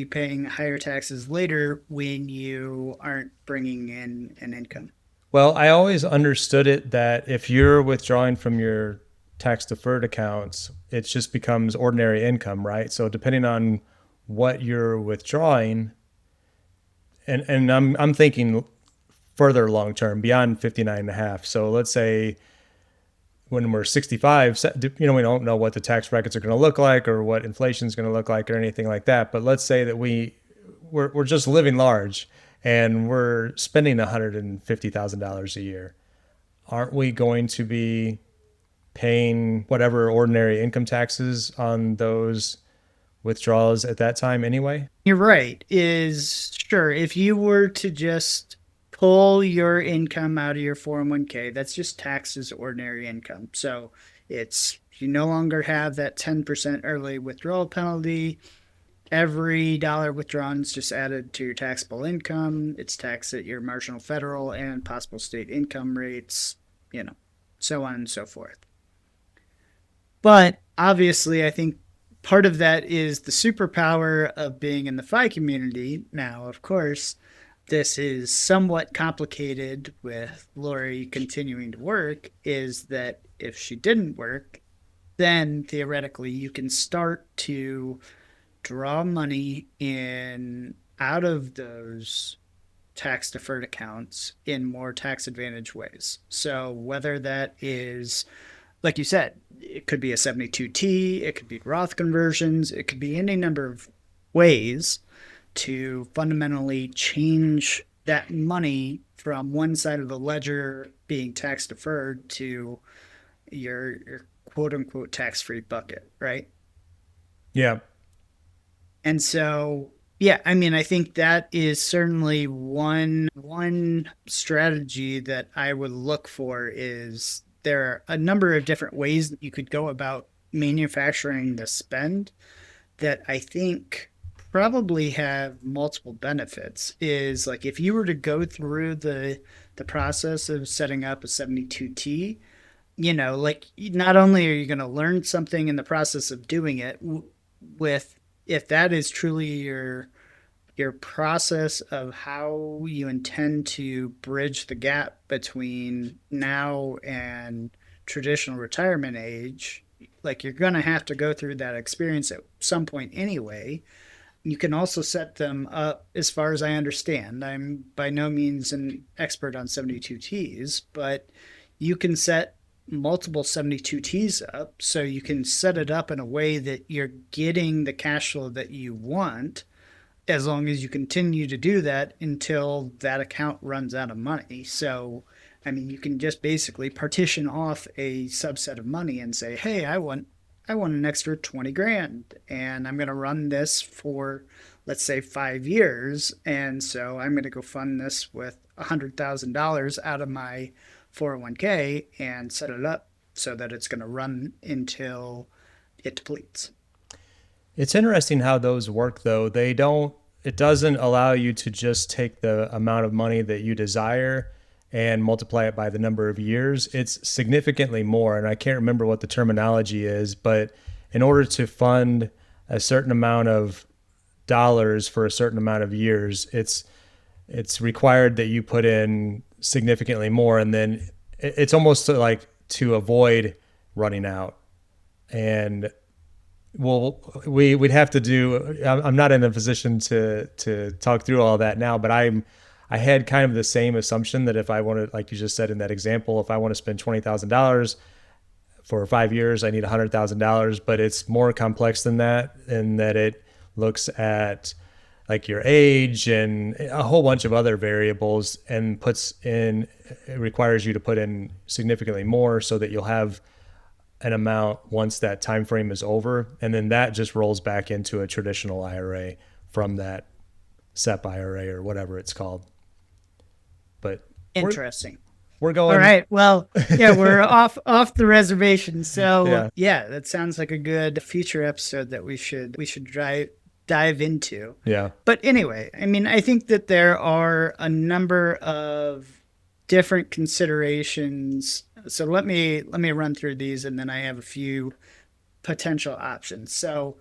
S2: paying higher taxes later when you aren't bringing in an income?
S1: Well, I always understood it that if you're withdrawing from your tax deferred accounts, it just becomes ordinary income, right? So depending on what you're withdrawing, and I'm thinking further long term beyond 59 and a half. So let's say when we're 65, we don't know what the tax brackets are going to look like or what inflation is going to look like or anything like that. But let's say that we're just living large and we're spending $150,000 a year. Aren't we going to be paying whatever ordinary income taxes on those withdrawals at that time anyway?
S2: You're right. Is sure if you were to just pull your income out of your 401k, that's just taxed as ordinary income. So it's you no longer have that 10% early withdrawal penalty. Every dollar withdrawn is just added to your taxable income. It's taxed at your marginal federal and possible state income rates, so on and so forth. But obviously, I think part of that is the superpower of being in the FI community. Now, of course, this is somewhat complicated with Lori continuing to work, is that if she didn't work, then theoretically you can start to draw money in out of those tax deferred accounts in more tax advantage ways. So whether that is, like you said, it could be a 72T, it could be Roth conversions, it could be any number of ways to fundamentally change that money from one side of the ledger being tax deferred to your quote unquote tax free bucket, right?
S1: Yeah.
S2: And so, yeah, I mean, I think that is certainly one strategy that I would look for is there are a number of different ways that you could go about manufacturing the spend that I think probably have multiple benefits is like if you were to go through the process of setting up a 72T, like not only are you going to learn something in the process of doing it with if that is truly your process of how you intend to bridge the gap between now and traditional retirement age, like you're going to have to go through that experience at some point anyway. You can also set them up, as far as I understand. I'm by no means an expert on 72Ts, but you can set multiple 72 T's up, so you can set it up in a way that you're getting the cash flow that you want, as long as you continue to do that until that account runs out of money. So, I mean, you can just basically partition off a subset of money and say, hey, I want an extra 20 grand and I'm going to run this for, let's say, 5 years. And so I'm going to go fund this with $100,000 out of my 401k and set it up so that it's going to run until it depletes.
S1: It's interesting how those work though. It doesn't allow you to just take the amount of money that you desire and multiply it by the number of years. It's significantly more. And I can't remember what the terminology is, but in order to fund a certain amount of dollars for a certain amount of years, it's required that you put in significantly more. And then it's almost like to avoid running out. And well, we'd have to do. I'm not in a position to talk through all that now, but I had kind of the same assumption that if I wanted, like you just said in that example, if I want to spend $20,000 for 5 years, I need $100,000. But it's more complex than that, in that it looks at like your age and a whole bunch of other variables, and it requires you to put in significantly more so that you'll have an amount once that time frame is over, and then that just rolls back into a traditional IRA from that SEP IRA or whatever it's called. But
S2: Interesting.
S1: we're going.
S2: All right. Well, yeah, we're off the reservation. So
S1: Yeah.
S2: yeah, that sounds like a good future episode that we should dive into.
S1: Yeah.
S2: But anyway, I mean, I think that there are a number of different considerations. So let me run through these, and then I have a few potential options. So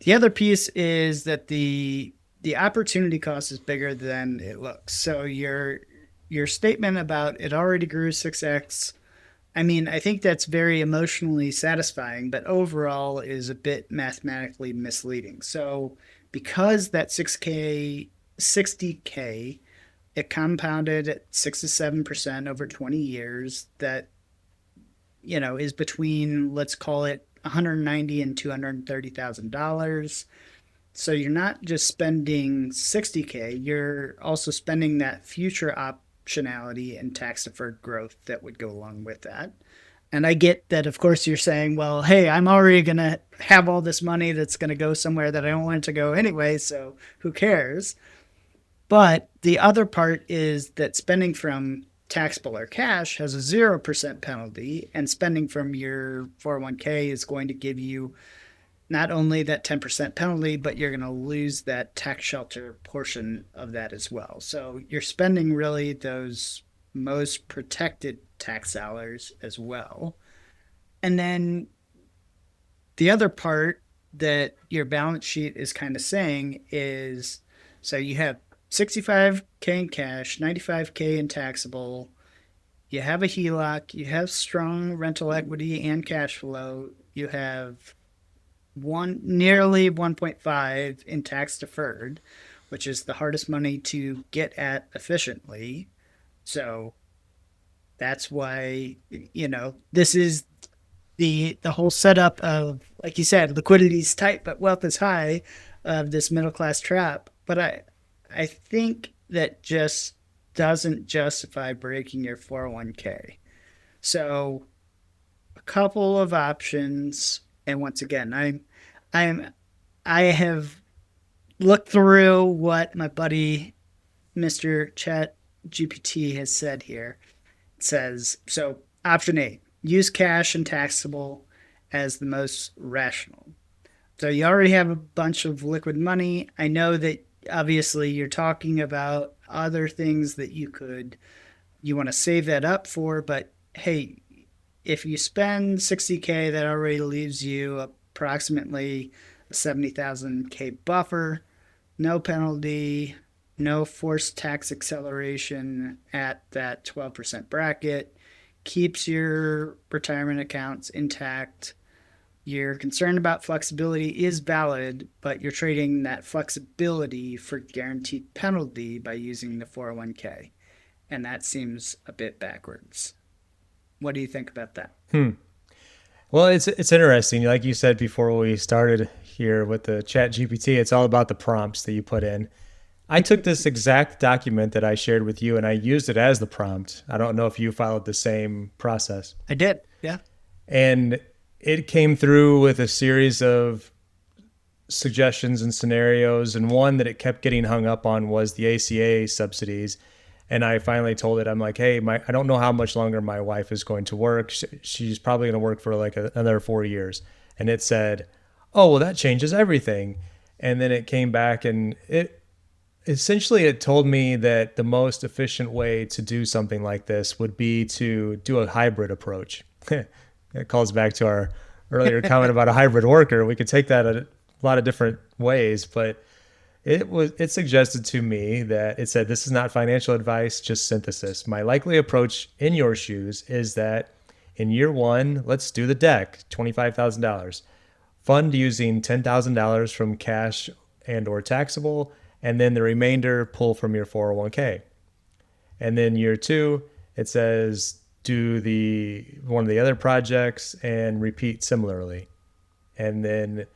S2: the other piece is that the opportunity cost is bigger than it looks. So your statement about it already grew 6x, I mean, I think that's very emotionally satisfying, but overall is a bit mathematically misleading. So because that 6K, 60K, it compounded at 6 to 7% over 20 years, that, is between, let's call it, 190 and $230,000. So you're not just spending 60K, you're also spending that future optionality and tax deferred growth that would go along with that. And I get that, of course, you're saying, well, hey, I'm already going to have all this money that's going to go somewhere that I don't want it to go anyway, so who cares? But the other part is that spending from taxable or cash has a 0% penalty, and spending from your 401k is going to give you not only that 10% penalty, but you're going to lose that tax shelter portion of that as well. So you're spending really those most protected tax dollars as well. And then the other part that your balance sheet is kind of saying is, so you have 65K in cash, 95K in taxable, you have a HELOC, you have strong rental equity and cash flow, you have nearly 1.5 in tax deferred, which is the hardest money to get at efficiently. So that's why, this is the whole setup of, like you said, liquidity is tight but wealth is high, of this middle class trap. But I think that just doesn't justify breaking your 401k. So a couple of options, and once again, I have looked through what my buddy Mr. ChatGPT has said here. It says, so option A, use cash and taxable as the most rational. So you already have a bunch of liquid money. I know that obviously you're talking about other things that you want to save that up for, but hey, if you spend 60K, that already leaves you approximately a 70,000K buffer, no penalty, no forced tax acceleration at that 12% bracket, keeps your retirement accounts intact. Your concern about flexibility is valid, but you're trading that flexibility for guaranteed penalty by using the 401k. And that seems a bit backwards. What do you think about that?
S1: Well, it's interesting. Like you said before we started here with the ChatGPT, it's all about the prompts that you put in. I took this exact document that I shared with you and I used it as the prompt. I don't know if you followed the same process.
S2: I did. Yeah.
S1: And it came through with a series of suggestions and scenarios. And one that it kept getting hung up on was the ACA subsidies. And I finally told it, I'm like, hey, I don't know how much longer my wife is going to work. She's probably going to work for like another 4 years. And it said, oh, well, that changes everything. And then it came back and it told me that the most efficient way to do something like this would be to do a hybrid approach. It calls back to our earlier comment about a hybrid worker. We could take that a lot of different ways, but it suggested to me that it said, this is not financial advice, just synthesis. My likely approach in your shoes is that in year one, let's do the deck, $25,000. Fund using $10,000 from cash and or taxable, and then the remainder pull from your 401k. And then year two, it says do one of the other projects and repeat similarly. And then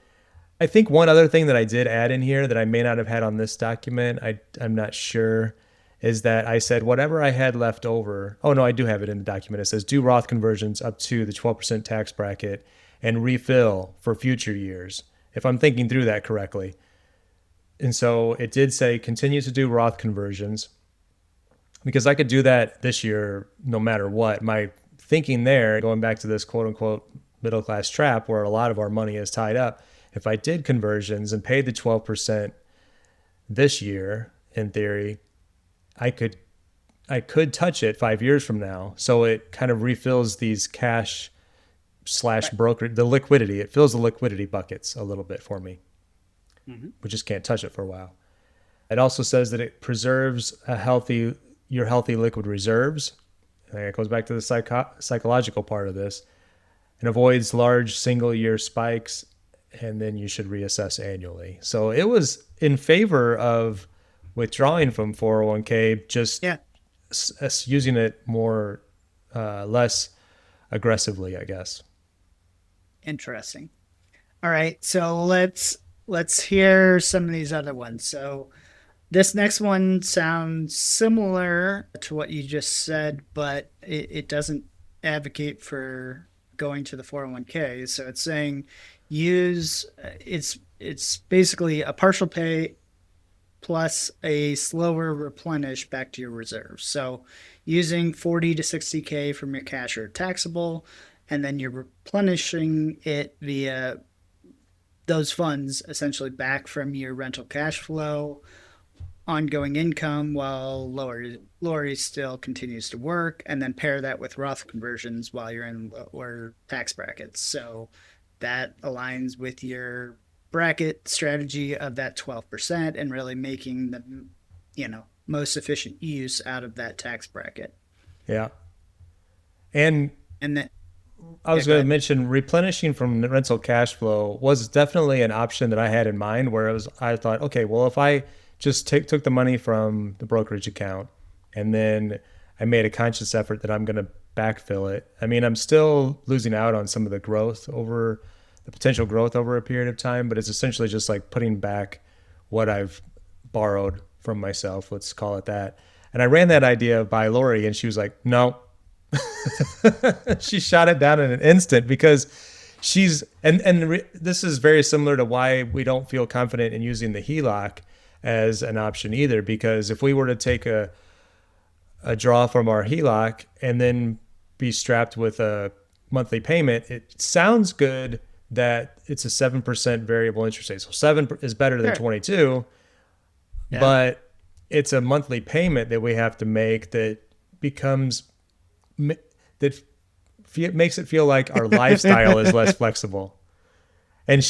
S1: I think one other thing that I did add in here that I may not have had on this document, I'm not sure, is that I said whatever I had left over. Oh no, I do have it in the document. It says do Roth conversions up to the 12% tax bracket and refill for future years, if I'm thinking through that correctly. And so it did say continue to do Roth conversions because I could do that this year no matter what. My thinking there, going back to this quote unquote middle class trap where a lot of our money is tied up, if I did conversions and paid the 12% this year, in theory, I could touch it 5 years from now. So it kind of refills these cash / broker, the liquidity. It fills the liquidity buckets a little bit for me. Mm-hmm. We just can't touch it for a while. It also says that it preserves your healthy liquid reserves. And it goes back to the psychological part of this and avoids large single year spikes. And then you should reassess annually. So it was in favor of withdrawing from 401k, just using it more, less aggressively, I guess.
S2: Interesting. All right. So let's hear some of these other ones. So this next one sounds similar to what you just said, but it doesn't advocate for going to the 401k. So it's saying it's basically a partial pay plus a slower replenish back to your reserves. So using 40 to 60k from your cash or taxable, and then you're replenishing it via those funds essentially back from your rental cash flow, ongoing income while Lori still continues to work, and then pair that with Roth conversions while you're in lower tax brackets. So that aligns with your bracket strategy of that 12% and really making the most efficient use out of that tax bracket.
S1: Yeah. And
S2: then
S1: I was going to mention replenishing from rental cash flow was definitely an option that I had in mind where I thought, okay, well, if I just took the money from the brokerage account and then I made a conscious effort that I'm going to backfill it. I mean, I'm still losing out on some of the potential growth over a period of time, but it's essentially just like putting back what I've borrowed from myself. Let's call it that. And I ran that idea by Lori and she was like, no. She shot it down in an instant because this is very similar to why we don't feel confident in using the HELOC as an option either, because if we were to take a draw from our HELOC and then be strapped with a monthly payment, it sounds good that it's a 7% variable interest rate. So 7 is better than 22, but it's a monthly payment that we have to make that makes it feel like our lifestyle is less flexible. And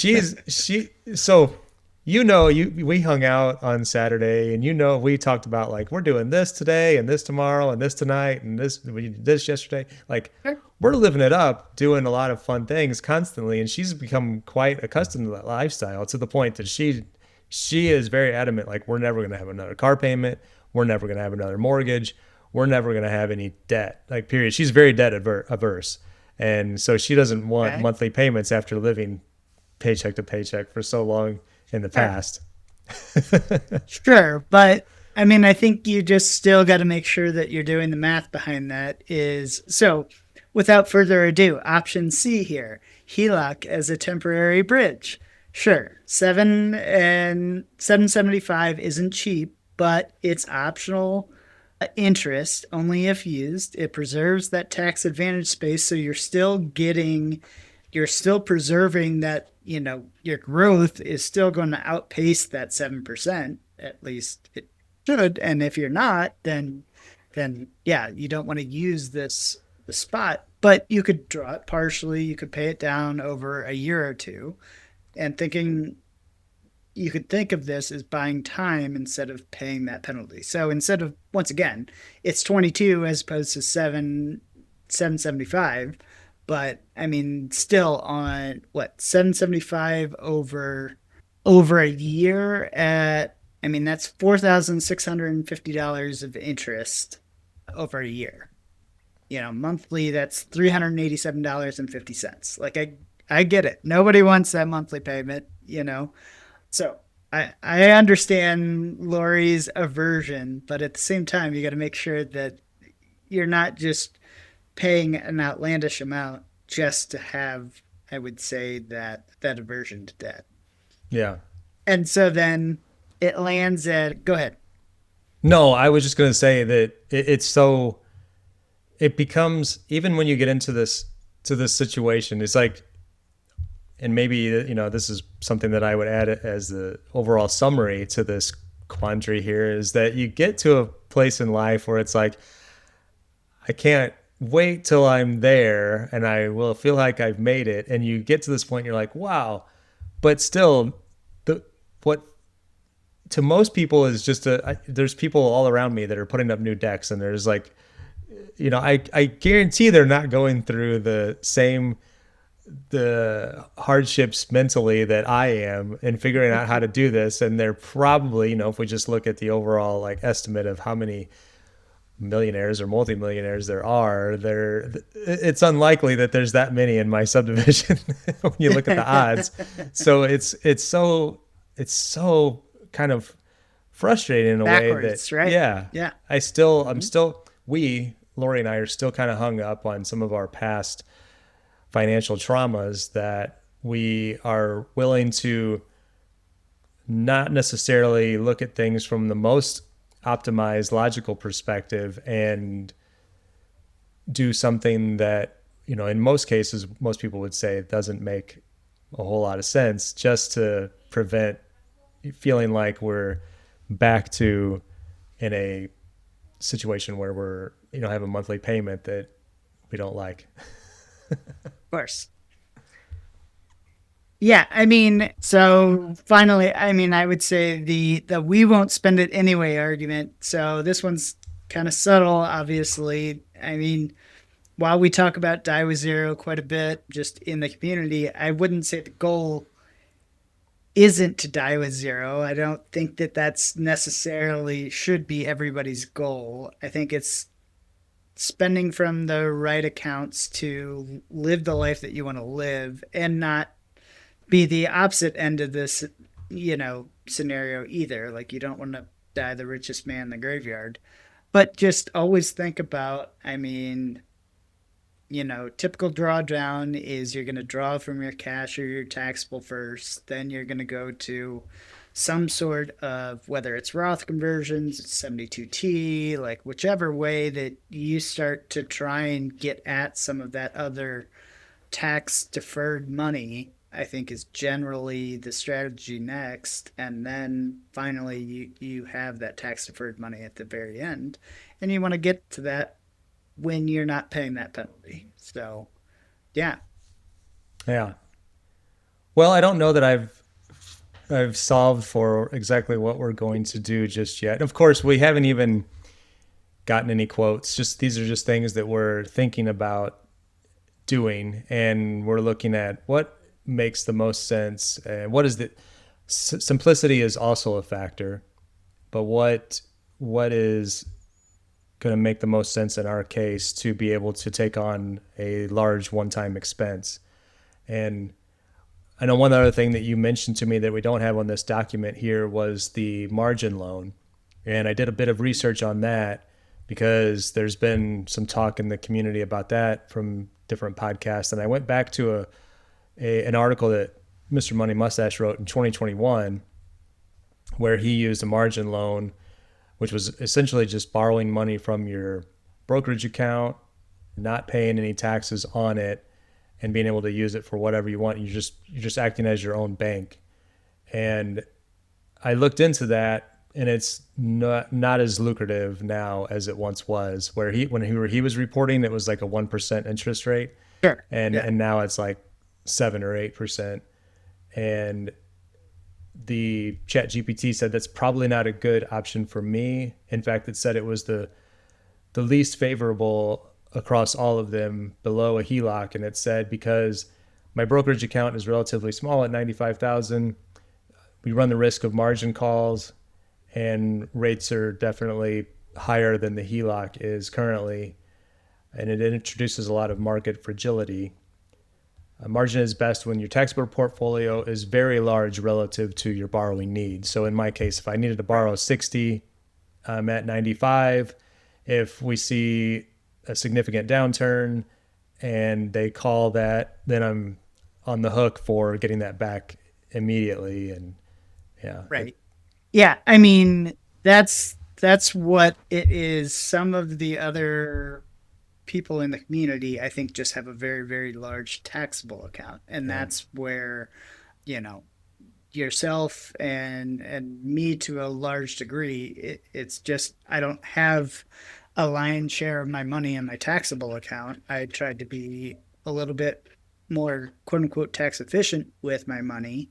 S1: we hung out on Saturday and we talked about like, we're doing this today and this tomorrow and this tonight and we did this yesterday. Like we're living it up, doing a lot of fun things constantly. And she's become quite accustomed to that lifestyle to the point that she is very adamant. Like we're never going to have another car payment. We're never going to have another mortgage. we're never going to have any debt, like period. She's very debt averse. And so she doesn't want
S2: Okay.
S1: monthly payments after living paycheck to paycheck for so long in the
S2: Sure.
S1: past.
S2: Sure. But I mean, I think you just still got to make sure that you're doing the math behind that. Is so, without further ado, option C here, HELOC as a temporary bridge. Sure, 775 isn't cheap, but it's optional interest only if used. It preserves that tax advantage space, so you're still preserving that, your growth is still going to outpace that 7%. At least it should. And if you're not, then yeah, you don't want to use the spot, but you could draw it partially. You could pay it down over a year or two, and thinking you could think of this as buying time instead of paying that penalty. So instead of, once again, it's 22 as opposed to 775, but I mean still on what, 775 over a year at, I mean that's $4,650 of interest over a year. Monthly that's $387.50. Like I get it. Nobody wants that monthly payment. So I understand Lori's aversion, but at the same time, you got to make sure that you're not just paying an outlandish amount just to have, I would say, that aversion to debt.
S1: Yeah.
S2: And so then it lands at, go ahead.
S1: No, I was just going to say that it's so, it becomes, even when you get into this situation, it's like, and maybe, this is something that I would add as the overall summary to this quandary here, is that you get to a place in life where it's like, I can't wait till I'm there and I will feel like I've made it. And you get to this point, you're like, wow. But still, what to most people is just there's people all around me that are putting up new decks, and there's like, I guarantee they're not going through the hardships mentally that I am in figuring out how to do this. And they're probably, if we just look at the overall like estimate of how many millionaires or multimillionaires it's unlikely that there's that many in my subdivision when you look at the odds. So it's so kind of frustrating in a way that,
S2: Backwards, right?
S1: yeah,
S2: Yeah.
S1: I'm still, Lori and I are still kind of hung up on some of our past financial traumas, that we are willing to not necessarily look at things from the most optimized logical perspective and do something that, in most cases, most people would say it doesn't make a whole lot of sense, just to prevent feeling like we're back to in a situation where we're, have a monthly payment that we don't like.
S2: Of course. Yeah, I mean, so finally, I mean, I would say the we won't spend it anyway argument. So this one's kind of subtle, obviously. I mean, while we talk about die with zero quite a bit just in the community, I wouldn't say the goal isn't to die with zero. I don't think that that's necessarily should be everybody's goal. I think it's spending from the right accounts to live the life that you want to live and not be the opposite end of this, scenario either. Like you don't want to die the richest man in the graveyard, but just always think about, I mean, typical drawdown is you're going to draw from your cash or your taxable first, then you're going to go to some sort of, whether it's Roth conversions, 72T, like whichever way that you start to try and get at some of that other tax deferred money, I think is generally the strategy next. And then finally you have that tax deferred money at the very end. And you want to get to that when you're not paying that penalty. So yeah.
S1: Yeah. Well, I don't know that I've solved for exactly what we're going to do just yet. Of course, we haven't even gotten any quotes. Just these are just things that we're thinking about doing, and we're looking at what makes the most sense. And what is the simplicity is also a factor, but what is going to make the most sense in our case to be able to take on a large one-time expense. And I know one other thing that you mentioned to me that we don't have on this document here was the margin loan. And I did a bit of research on that because there's been some talk in the community about that from different podcasts. And I went back to an article that Mr. Money Mustache wrote in 2021 where he used a margin loan, which was essentially just borrowing money from your brokerage account, not paying any taxes on it, and being able to use it for whatever you want. You're just acting as your own bank. And I looked into that, and it's not as lucrative now as it once was. Where he was reporting, it was like a 1% interest rate,
S2: Sure.
S1: and
S2: Yeah.
S1: and now it's like 7 or 8%. And the ChatGPT said that's probably not a good option for me. In fact, it said it was the least favorable across all of them below a HELOC. And it said because my brokerage account is relatively small at 95,000, we run the risk of margin calls, and rates are definitely higher than the HELOC is currently, and it introduces a lot of market fragility. A margin is best when your taxable portfolio is very large relative to your borrowing needs. So in my case, if I needed to borrow 60, I'm at 95. If we see a significant downturn and they call that, then I'm on the hook for getting that back immediately. And yeah,
S2: Right. Yeah. I mean, that's what it is. Some of the other people in the community, I think, just have a very, very large taxable account. And
S1: yeah,
S2: that's where, you know, yourself and me to a large degree, it's just I don't have a lion's share of my money in my taxable account. I tried to be a little bit more quote unquote tax efficient with my money,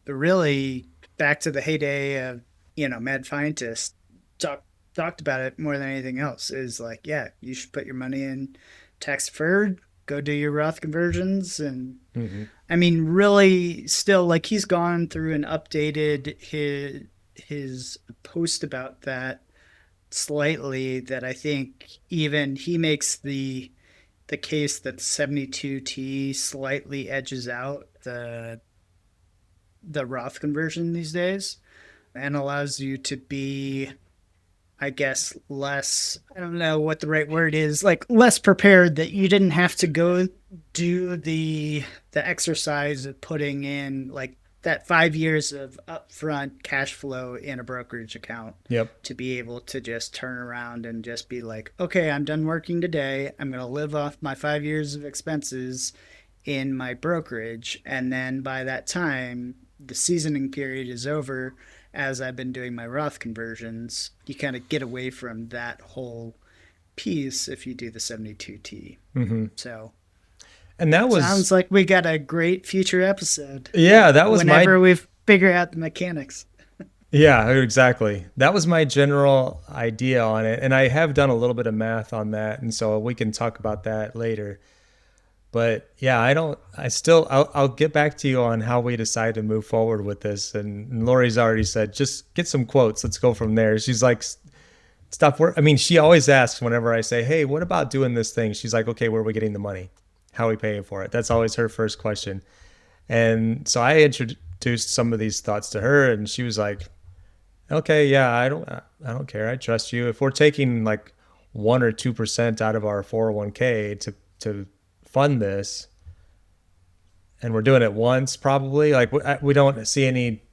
S2: but really back to the heyday of, Mad Fientist talked about it more than anything else is like, yeah, you should put your money in tax deferred, go do your Roth conversions. And
S1: mm-hmm.
S2: I mean, really still like he's gone through and updated his post about that slightly, that I think even he makes the case that the 72T slightly edges out the Roth conversion these days and allows you to be, I guess, less, I don't know what the right word is, like less prepared, that you didn't have to go do the exercise of putting in like that 5 years of upfront cash flow in a brokerage account
S1: Yep.
S2: to be able to just turn around and just be like, okay, I'm done working today. I'm going to live off my 5 years of expenses in my brokerage. And then by that time, the seasoning period is over. As I've been doing my Roth conversions, you kind of get away from that whole piece if you do the 72T.
S1: Mm-hmm.
S2: So
S1: And that was,
S2: sounds like we got a great future episode.
S1: yeah, that was my,
S2: Whenever we figure out the mechanics.
S1: yeah, exactly. That was my general idea on it. And I have done a little bit of math on that. And so we can talk about that later. But yeah, I'll get back to you on how we decide to move forward with this. And Lori's already said, just get some quotes. Let's go from there. She's like, stop work. I mean, she always asks whenever I say, hey, what about doing this thing? She's like, okay, where are we getting the money? How are we paying for it? That's always her first question. And so I introduced some of these thoughts to her, and she was like, okay, yeah, I don't care. I trust you. If we're taking like 1 or 2% out of our 401k to fund this, and we're doing it once, probably like we don't see any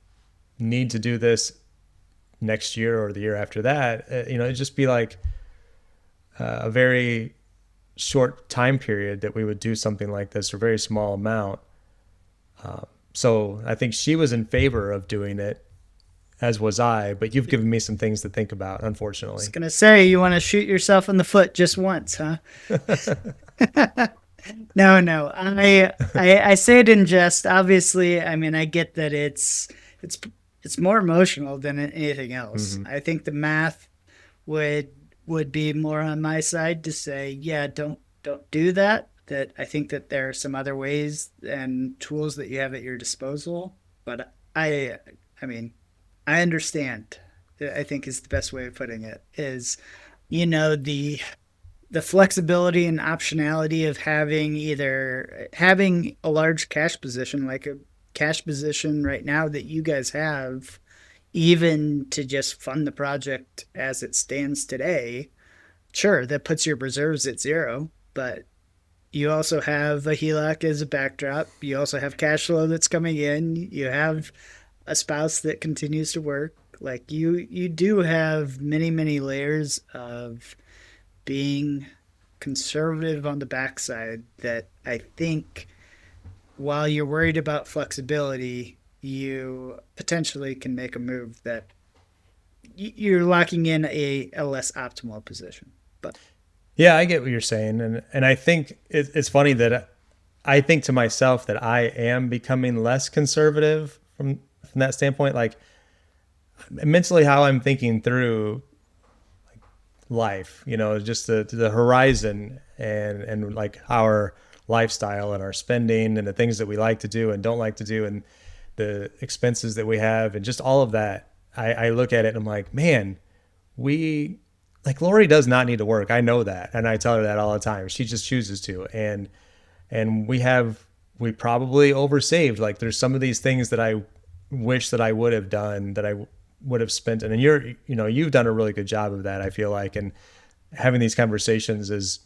S1: need to do this next year or the year after that. It'd just be like a very short time period that we would do something like this, or a very small amount. So I think she was in favor of doing it, as was I, but you've given me some things to think about,
S2: I was
S1: unfortunately.
S2: going to say, you want to shoot yourself in the foot just once, huh? No, no. I say it in jest. Obviously, I mean, I get that it's it's more emotional than anything else.
S1: Mm-hmm.
S2: I think the math would would be more on my side to say, yeah, don't do that. That I think that there are some other ways and tools that you have at your disposal. But I mean, I understand. I think is the best way of putting it. Is the flexibility and optionality of having a large cash position, like a cash position right now that you guys have, even to just fund the project as it stands today. Sure, that puts your reserves at zero, but you also have a HELOC as a backdrop. You also have cash flow that's coming in. You have a spouse that continues to work. Like you do have many layers of being conservative on the backside that I think, while you're worried about flexibility, you potentially can make a move that you're locking in a less optimal position. But
S1: Yeah, I get what you're saying, and I think it's funny that I think to myself that I am becoming less conservative from that standpoint. Like mentally, how I'm thinking through life, just the horizon and like our lifestyle and our spending and the things that we like to do and don't like to do and the expenses that we have and just all of that. I look at it and I'm like, man, we like Lori does not need to work. I know that, and I tell her that all the time. She just chooses to, and we probably oversaved. Like there's some of these things that I wish that I would have done that I would have spent, and you've done a really good job of that. I feel like, and having these conversations is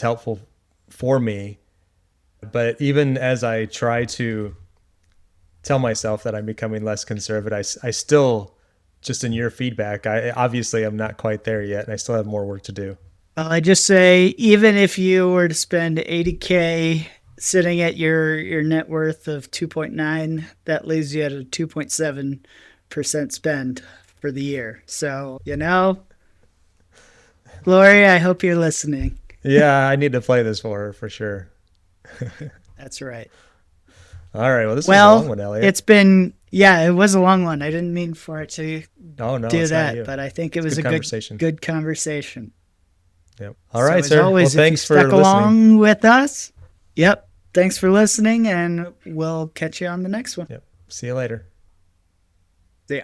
S1: helpful for me. But even as I try to tell myself that I'm becoming less conservative, I still, just in your feedback, I obviously I'm not quite there yet, and I still have more work to do.
S2: well, I just say, even if you were to spend 80K sitting at your net worth of 2.9, that leaves you at a 2.7% spend for the year. So, Lori, I hope you're listening.
S1: Yeah, I need to play this for her for sure.
S2: That's right.
S1: All right, well, this was a long
S2: Well,
S1: one, Elliot.
S2: it was a long one. I didn't mean for it to
S1: Oh no,
S2: do
S1: it's not
S2: that,
S1: you.
S2: but I think it
S1: It's a
S2: was
S1: good
S2: a
S1: conversation.
S2: good conversation.
S1: Yep. All
S2: So
S1: right,
S2: as
S1: sir. Well,
S2: always, if you
S1: thanks for
S2: stuck
S1: listening.
S2: along with us, yep. Thanks for listening, and we'll catch you on the next one.
S1: Yep. See you later.
S2: See ya.